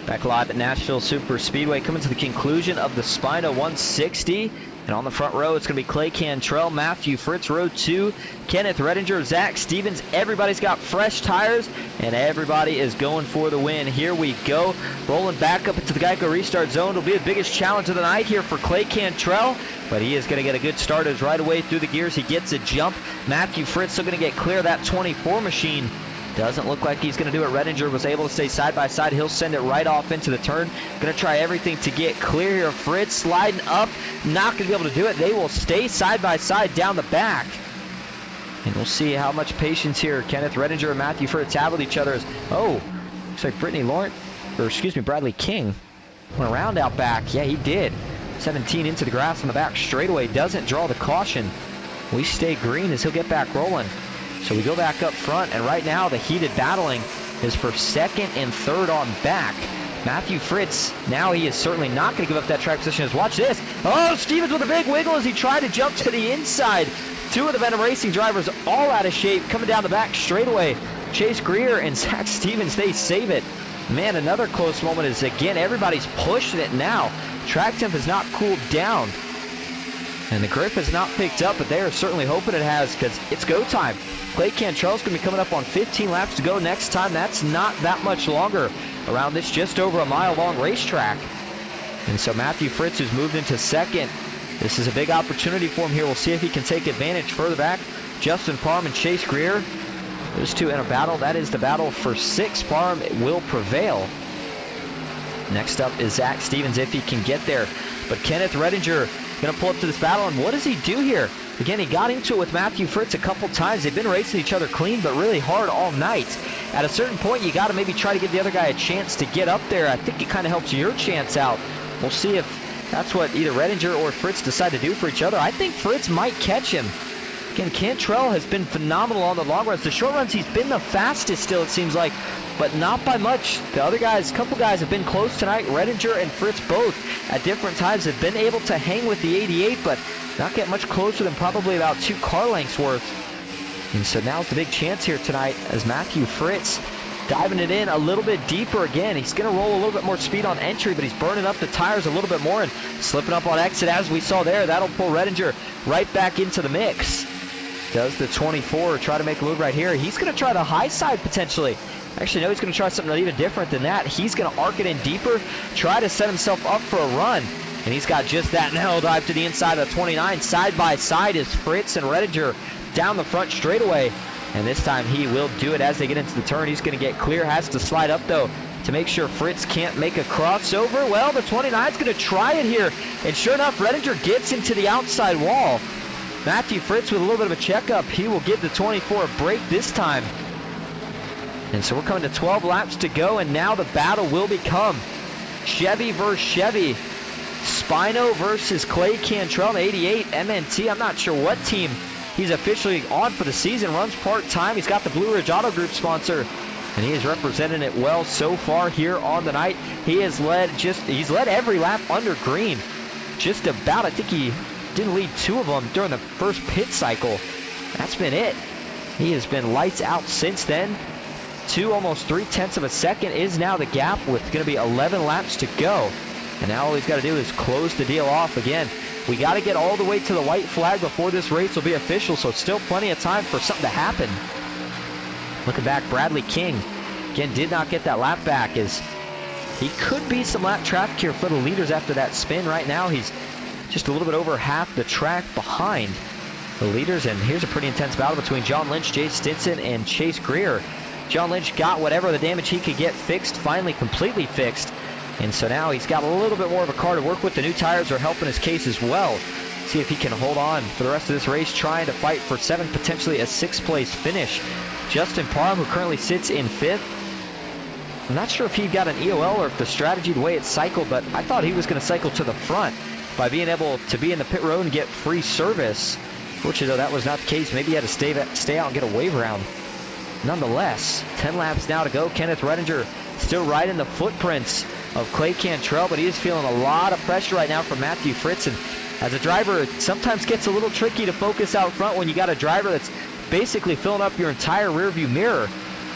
Back live at Nashville Superspeedway, coming to the conclusion of the SPINO 160. And on the front row, it's going to be Clay Cantrell, Matthew Fritz, row 2, Kenneth Redinger, Zach Stevens. Everybody's got fresh tires, and everybody is going for the win. Here we go, rolling back up into the Geico restart zone. It'll be the biggest challenge of the night here for Clay Cantrell, but he is going to get a good start as right away through the gears. He gets a jump. Matthew Fritz still going to get clear of that 24 machine. Doesn't look like he's going to do it. Redinger was able to stay side by side. He'll send it right off into the turn. Going to try everything to get clear here. Fritz sliding up. Not going to be able to do it. They will stay side by side down the back. And we'll see how much patience here Kenneth Redinger and Matthew Fritz have with each other. Looks like Bradley King went around out back. Yeah, he did. 17 into the grass on the back straightaway. Doesn't draw the caution. We stay green as he'll get back rolling. So we go back up front, and right now the heated battling is for second and third on back. Matthew Fritz, now he is certainly not going to give up that track position. Watch this. Oh, Stevens with a big wiggle as he tried to jump to the inside. Two of the Venom Racing drivers all out of shape coming down the back straightaway. Chase Greer and Zach Stevens, they save it. Man, another close moment is, again, everybody's pushing it now. Track temp has not cooled down. And the grip has not picked up, but they are certainly hoping it has, because it's go time. Clay Cantrell's going to be coming up on 15 laps to go next time. That's not that much longer around this just over a mile-long racetrack. And so Matthew Fritz, who's moved into second, this is a big opportunity for him here. We'll see if he can take advantage further back. Justin Parham and Chase Greer, those two in a battle. That is the battle for 6. Parham will prevail. Next up is Zach Stevens if he can get there. But Kenneth Redinger going to pull up to this battle, and what does he do here? Again, he got into it with Matthew Fritz a couple times. They've been racing each other clean, but really hard all night. At a certain point, you got to maybe try to give the other guy a chance to get up there. I think it kind of helps your chance out. We'll see if that's what either Redinger or Fritz decide to do for each other. I think Fritz might catch him. Again, Cantrell has been phenomenal on the long runs. The short runs, he's been the fastest still, it seems like, but not by much. The other guys, a couple guys have been close tonight. Redinger and Fritz both at different times have been able to hang with the 88, but not get much closer than probably about 2 car lengths worth. And so now's the big chance here tonight as Matthew Fritz diving it in a little bit deeper again. He's going to roll a little bit more speed on entry, but he's burning up the tires a little bit more and slipping up on exit as we saw there. That'll pull Redinger right back into the mix. Does the 24 try to make a move right here? He's going to try the high side potentially. Actually, no, he's going to try something even different than that. He's going to arc it in deeper, try to set himself up for a run. And he's got just that. Now he'll dive to the inside of the 29. Side by side is Fritz and Redinger down the front straightaway. And this time he will do it as they get into the turn. He's going to get clear. Has to slide up, though, to make sure Fritz can't make a crossover. Well, the 29 is going to try it here. And sure enough, Redinger gets into the outside wall. Matthew Fritz with a little bit of a checkup. He will give the 24 a break this time. And so we're coming to 12 laps to go, and now the battle will become Chevy versus Chevy. SPINO versus Clay Cantrell, the 88 MNT. I'm not sure what team he's officially on for the season. Runs part-time. He's got the Blue Ridge Auto Group sponsor, and he is representing it well so far here on the night. He has led he's led every lap under green. Just about, I think he didn't lead 2 of them during the first pit cycle. That's been it. He has been lights out since then. 2, almost 3/10 of a second is now the gap with going to be 11 laps to go. And now all he's got to do is close the deal off again. We got to get all the way to the white flag before this race will be official, so still plenty of time for something to happen. Looking back, Bradley King, again, did not get that lap back as he could be some lap traffic here for the leaders after that spin. Right now, he's just a little bit over half the track behind the leaders, and here's a pretty intense battle between John Lynch, Jay Stinson, and Chase Greer. John Lynch got whatever the damage he could get fixed, finally completely fixed. And so now he's got a little bit more of a car to work with. The new tires are helping his case as well. See if he can hold on for the rest of this race, trying to fight for 7th, potentially a 6th place finish. Justin Parham, who currently sits in 5th. I'm not sure if he got an EOL or if the strategy, the way it's cycled, but I thought he was going to cycle to the front by being able to be in the pit road and get free service. Fortunately, though, that was not the case. Maybe he had to stay out and get a wave round. Nonetheless, 10 laps now to go. Kenneth Redinger still right in the footprints of Clay Cantrell, but he is feeling a lot of pressure right now from Matthew Fritz. And as a driver, it sometimes gets a little tricky to focus out front when you got a driver that's basically filling up your entire rearview mirror.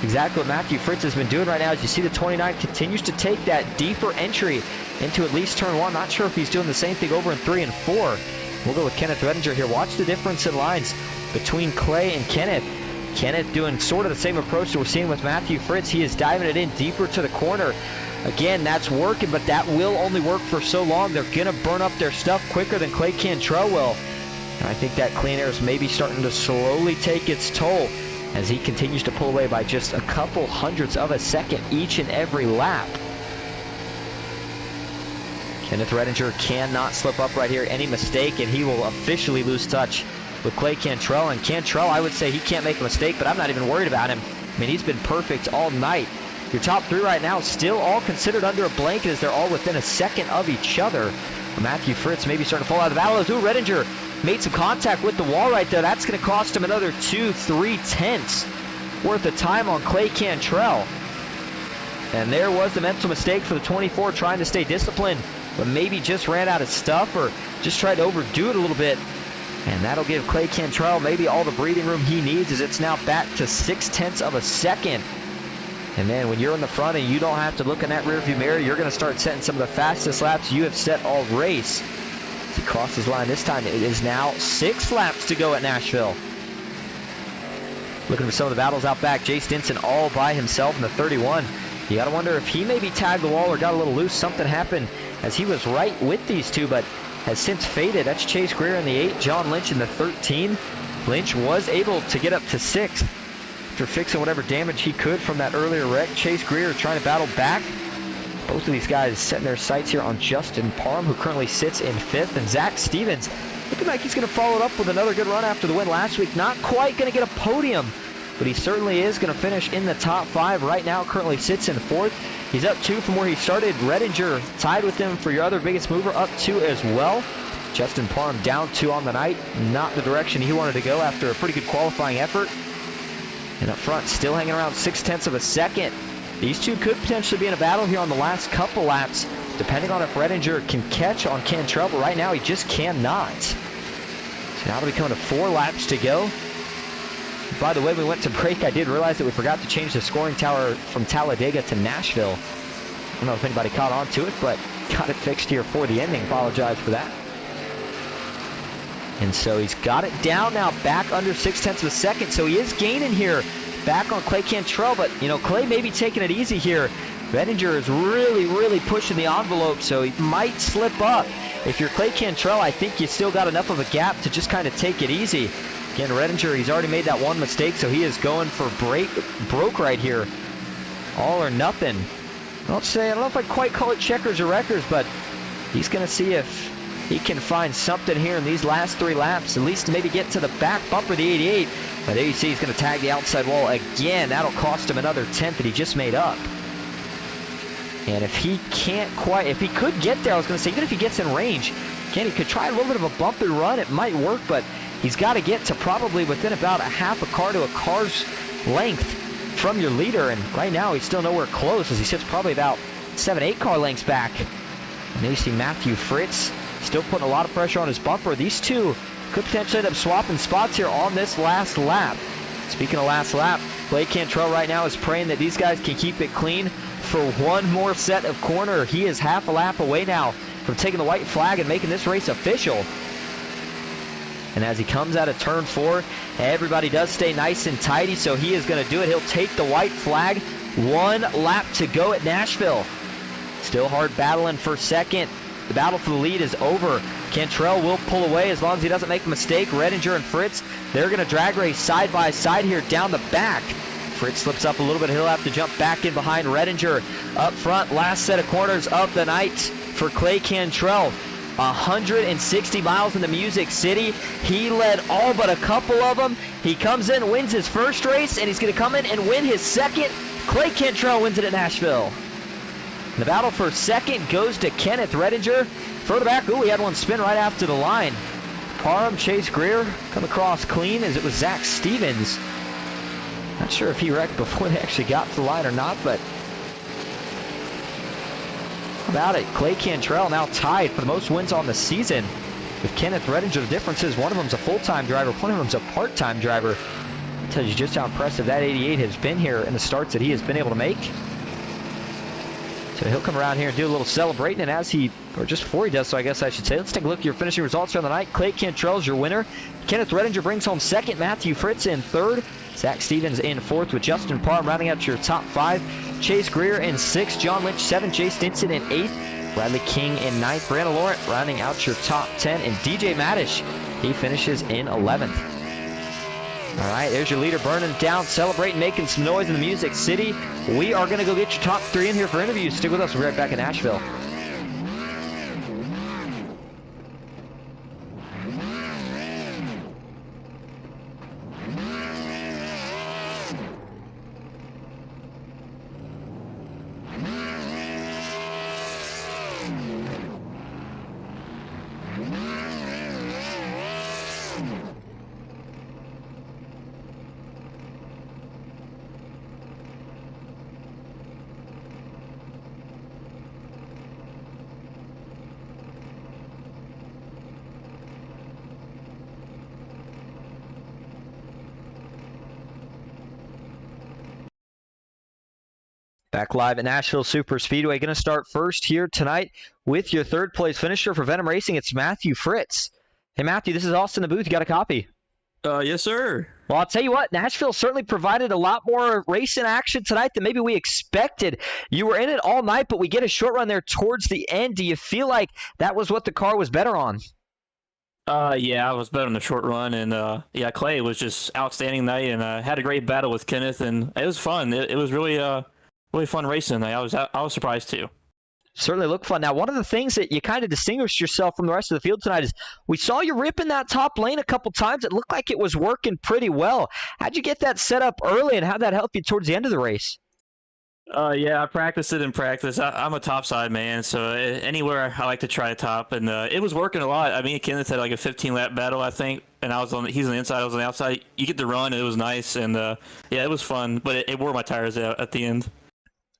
Exactly what Matthew Fritz has been doing right now. As you see, the 29 continues to take that deeper entry into at least turn 1. Not sure if he's doing the same thing over in 3 and 4. We'll go with Kenneth Redinger here. Watch the difference in lines between Clay and Kenneth. Kenneth doing sort of the same approach that we're seeing with Matthew Fritz. He is diving it in deeper to the corner. Again, that's working, but that will only work for so long. They're going to burn up their stuff quicker than Clay Cantrell will. And I think that clean air is maybe starting to slowly take its toll as he continues to pull away by just a couple hundredths of a second each and every lap. Kenneth Redinger cannot slip up right here. Any mistake, and he will officially lose touch with Clay Cantrell. And Cantrell, I would say he can't make a mistake, but I'm not even worried about him. I mean, he's been perfect all night. Your top 3 right now still all considered under a blanket as they're all within a second of each other. Matthew Fritz maybe starting to fall out of the battle. Ooh, Redinger made some contact with the wall right there. That's going to cost him another 2-3 worth of time on Clay Cantrell. And there was the mental mistake for the 24, trying to stay disciplined, but maybe just ran out of stuff or just tried to overdo it a little bit. And that'll give Clay Cantrell maybe all the breathing room he needs, as it's now back to 0.6 of a second. And then when you're in the front and you don't have to look in that rearview mirror, you're going to start setting some of the fastest laps you have set all race. As he crosses the line this time, it is now 6 laps to go at Nashville. Looking for some of the battles out back. Jay Stinson all by himself in the 31. You got to wonder if he maybe tagged the wall or got a little loose. Something happened as he was right with these two, but has since faded. That's Chase Greer in the 8, John Lynch in the 13. Lynch was able to get up to 6th after fixing whatever damage he could from that earlier wreck. Chase Greer trying to battle back. Both of these guys setting their sights here on Justin Parham, who currently sits in 5th, and Zach Stevens looking like he's going to follow it up with another good run after the win last week. Not quite going to get a podium, but he certainly is going to finish in the top 5. Right now currently sits in 4th. He's up 2 from where he started. Redinger tied with him for your other biggest mover, up 2 as well. Justin Parham down 2 on the night. Not the direction he wanted to go after a pretty good qualifying effort. And up front, still hanging around 0.6 of a second. These two could potentially be in a battle here on the last couple laps, depending on if Redinger can catch on Cantrell, but right now he just cannot. So now it'll be coming to 4 laps to go. By the way, we went to break. I did realize that we forgot to change the scoring tower from Talladega to Nashville. I don't know if anybody caught on to it, but got it fixed here for the ending. Apologize for that. And so he's got it down now, back under 0.6 of a second. So he is gaining here, back on Clay Cantrell. But, you know, Clay may be taking it easy here. Redinger is really pushing the envelope, so he might slip up. If you're Clay Cantrell, I think you still got enough of a gap to just kind of take it easy. Again, Redinger, he's already made that one mistake, so he is going for broke right here. All or nothing. I don't know if I'd quite call it checkers or wreckers, but he's going to see if he can find something here in these last 3 laps, at least to maybe get to the back bumper, the 88. But there you see he's going to tag the outside wall again. That'll cost him another 10th that he just made up. And if he could get there, I was going to say, even if he gets in range, again, he could try a little bit of a bumpy run. It might work, but he's got to get to probably within about a half a car to a car's length from your leader. And right now, he's still nowhere close, as he sits probably about 7-8 car lengths back. And then you see Matthew Fritz still putting a lot of pressure on his bumper. These two could potentially end up swapping spots here on this last lap. Speaking of last lap, Clay Cantrell right now is praying that these guys can keep it clean for one more set of corner. He is half a lap away now from taking the white flag and making this race official. And as he comes out of turn 4, everybody does stay nice and tidy, so he is going to do it. He'll take the white flag. 1 lap to go at Nashville. Still hard battling for second. The battle for the lead is over. Cantrell will pull away as long as he doesn't make a mistake. Redinger and Fritz, they're going to drag race side by side here down the back. Fritz slips up a little bit. He'll have to jump back in behind Redinger. Up front, last set of corners of the night for Clay Cantrell. 160 miles in the Music City. He led all but a couple of them. He comes in, wins his first race, and he's going to come in and win his second. Clay Cantrell wins it at Nashville. The battle for second goes to Kenneth Redinger. Further back, ooh, he had one spin right after the line. Parham, Chase Greer come across clean as it was Zach Stevens. Not sure if he wrecked before they actually got to the line or not, but how about it? Clay Cantrell now tied for the most wins on the season with Kenneth Redinger. The difference is one of them's a full-time driver, one of them's a part-time driver. That tells you just how impressive that 88 has been here in the starts that he has been able to make. So he'll come around here and do a little celebrating, and as he, or just before he does so, I guess I should say, let's take a look at your finishing results here on the night. Clay Cantrell's your winner. Kenneth Redinger brings home second. Matthew Fritz in third. Zach Stevens in fourth with Justin Parham rounding out your top 5. Chase Greer in 6th. John Lynch 7th. Jay Stinson in 8th. Bradley King in 9th. Brandon Laurent rounding out your top 10. And DJ Madish, he finishes in 11th. All right, there's your leader burning down, celebrating, making some noise in the Music City. We are going to go get your top 3 in here for interviews. Stick with us. We'll be right back in Nashville. Back live at Nashville Superspeedway. Going to start first here tonight with your third place finisher for Venom Racing. It's Matthew Fritz. Hey, Matthew, this is Austin in the booth. You got a copy? Yes, sir. Well, I'll tell you what, Nashville certainly provided a lot more racing action tonight than maybe we expected. You were in it all night, but we get a short run there towards the end. Do you feel like that was what the car was better on? Yeah, I was better in the short run, and yeah, Clay was just outstanding night, and had a great battle with Kenneth, and it was fun. It was really fun racing. I was surprised too. Certainly looked fun. Now, one of the things that you kind of distinguished yourself from the rest of the field tonight is we saw you ripping that top lane a couple times. It looked like it was working pretty well. How'd you get that set up early, and how'd that help you towards the end of the race? Yeah, I practiced it in practice. I'm a topside man, so anywhere I like to try a top, and it was working a lot. I mean, Kenneth had like a 15-lap battle, I think, and he's on the inside, I was on the outside. You get to run, and it was nice, and yeah, it was fun, but it wore my tires out at the end.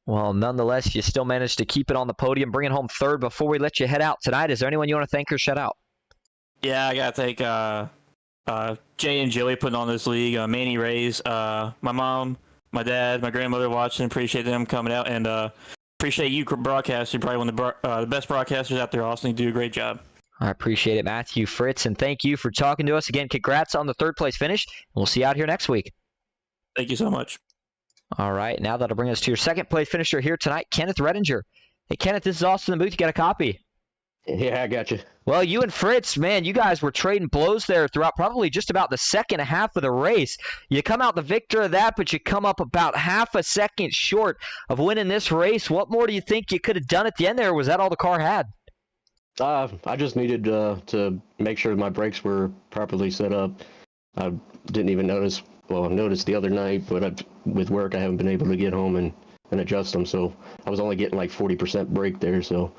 Well, nonetheless, you still managed to keep it on the podium, bringing home third. Before we let you head out tonight, is there anyone you want to thank or shout out? Yeah, I got to thank Jay and Joey putting on this league, Manny Rays, my mom, my dad, my grandmother watching. Appreciate them coming out, and appreciate you broadcasting. You're probably one of the best broadcasters out there, Austin. You do a great job. I appreciate it, Matthew Fritz, and thank you for talking to us. Again, congrats on the third-place finish, and we'll see you out here next week. Thank you so much. All right, now that'll bring us to your second-place finisher here tonight, Kenneth Redinger. Hey, Kenneth, this is Austin in the booth. You got a copy? Yeah, I got you. Well, you and Fritz, man, you guys were trading blows there throughout probably just about the second half of the race. You come out the victor of that, but you come up about half a second short of winning this race. What more do you think you could have done at the end there, or was that all the car had? I just needed to make sure my brakes were properly set up. I didn't even notice. Well, I noticed the other night, but with work, I haven't been able to get home and adjust them. So I was only getting like 40% brake there. So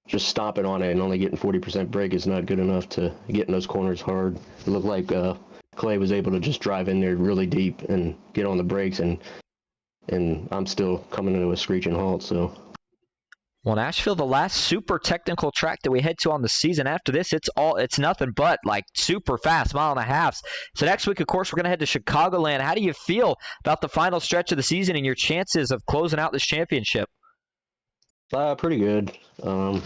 just stopping on it and only getting 40% brake is not good enough to get in those corners hard. It looked like Clay was able to just drive in there really deep and get on the brakes, and I'm still coming to a screeching halt. So. Well, Nashville, the last super technical track that we head to on the season. After this, it's nothing but like super fast mile and a half. So next week, of course, we're going to head to Chicagoland. How do you feel about the final stretch of the season and your chances of closing out this championship? Pretty good. I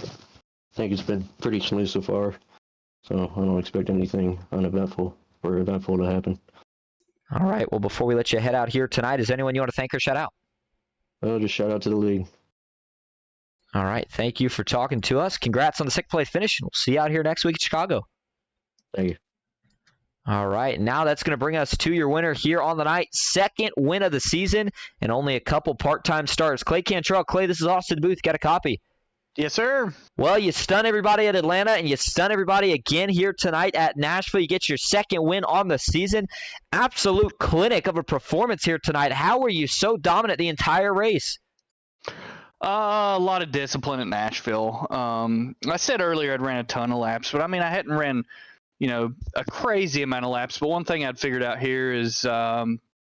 think it's been pretty smooth so far. So I don't expect anything uneventful or eventful to happen. All right. Well, before we let you head out here tonight, is anyone you want to thank or shout out? Just shout out to the league. All right. Thank you for talking to us. Congrats on the 6th place finish, and we'll see you out here next week at Chicago. Thank you. All right. Now that's going to bring us to your winner here on the night. 2nd win of the season and only a couple part-time starts. Clay Cantrell. Clay, this is Austin Booth. Got a copy? Yes, sir. Well, you stun everybody at Atlanta, and you stun everybody again here tonight at Nashville. You get your 2nd win on the season. Absolute clinic of a performance here tonight. How were you so dominant the entire race? A lot of discipline at Nashville. I said earlier I'd ran a ton of laps, but I mean I hadn't ran, a crazy amount of laps. But one thing I'd figured out here is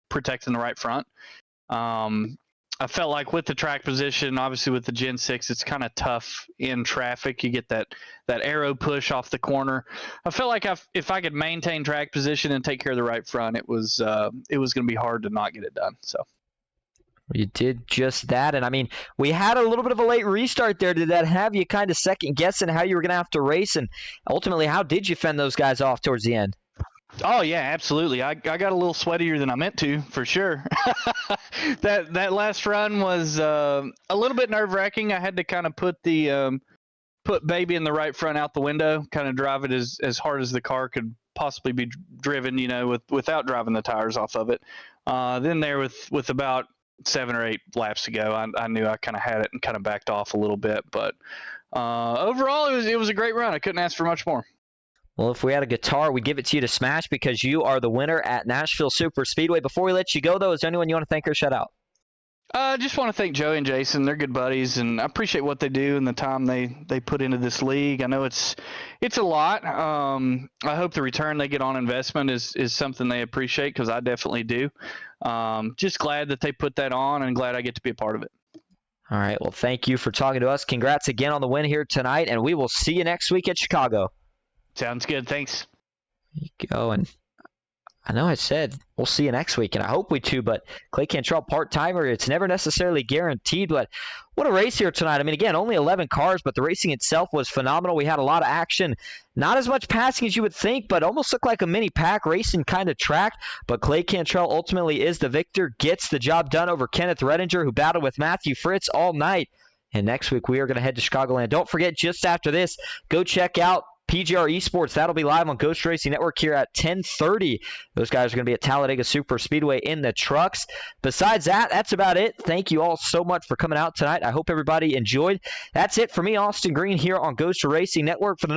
protecting the right front. I felt like with the track position, obviously with the Gen 6, it's kind of tough in traffic. You get that arrow push off the corner. I felt like if I could maintain track position and take care of the right front, it was going to be hard to not get it done. So. You did just that, and I mean, we had a little bit of a late restart there. Did that have you kind of second-guessing how you were going to have to race, and ultimately, how did you fend those guys off towards the end? Oh, yeah, absolutely. I got a little sweatier than I meant to, for sure. That last run was a little bit nerve-wracking. I had to kind of put baby in the right front out the window, kind of drive it as hard as the car could possibly be driven, without driving the tires off of it. Then there with about 7 or 8 laps to go, I knew I kind of had it and kind of backed off a little bit. But overall, it was a great run. I couldn't ask for much more. Well, if we had a guitar, we'd give it to you to smash because you are the winner at Nashville Superspeedway. Before we let you go, though, is there anyone you want to thank or shout out? I just want to thank Joey and Jason. They're good buddies, and I appreciate what they do and the time they put into this league. I know it's a lot. I hope the return they get on investment is something they appreciate, because I definitely do. Just glad that they put that on, and glad I get to be a part of it. All right. Well, thank you for talking to us. Congrats again on the win here tonight, and we will see you next week at Chicago. Sounds good. Thanks. There you go. And I know I said we'll see you next week, and I hope we do, but Clay Cantrell, part-timer, it's never necessarily guaranteed, but what a race here tonight. I mean, again, only 11 cars, but the racing itself was phenomenal. We had a lot of action. Not as much passing as you would think, but almost looked like a mini pack racing kind of track, but Clay Cantrell ultimately is the victor, gets the job done over Kenneth Redinger, who battled with Matthew Fritz all night. And next week, we are going to head to Chicagoland. Don't forget, just after this, go check out PGR Esports. That'll be live on Ghost Racing Network here at 10:30. Those guys are going to be at Talladega Superspeedway in the trucks. Besides that, that's about it. Thank you all so much for coming out tonight. I hope everybody enjoyed. That's it for me, Austin Green, here on Ghost Racing Network for the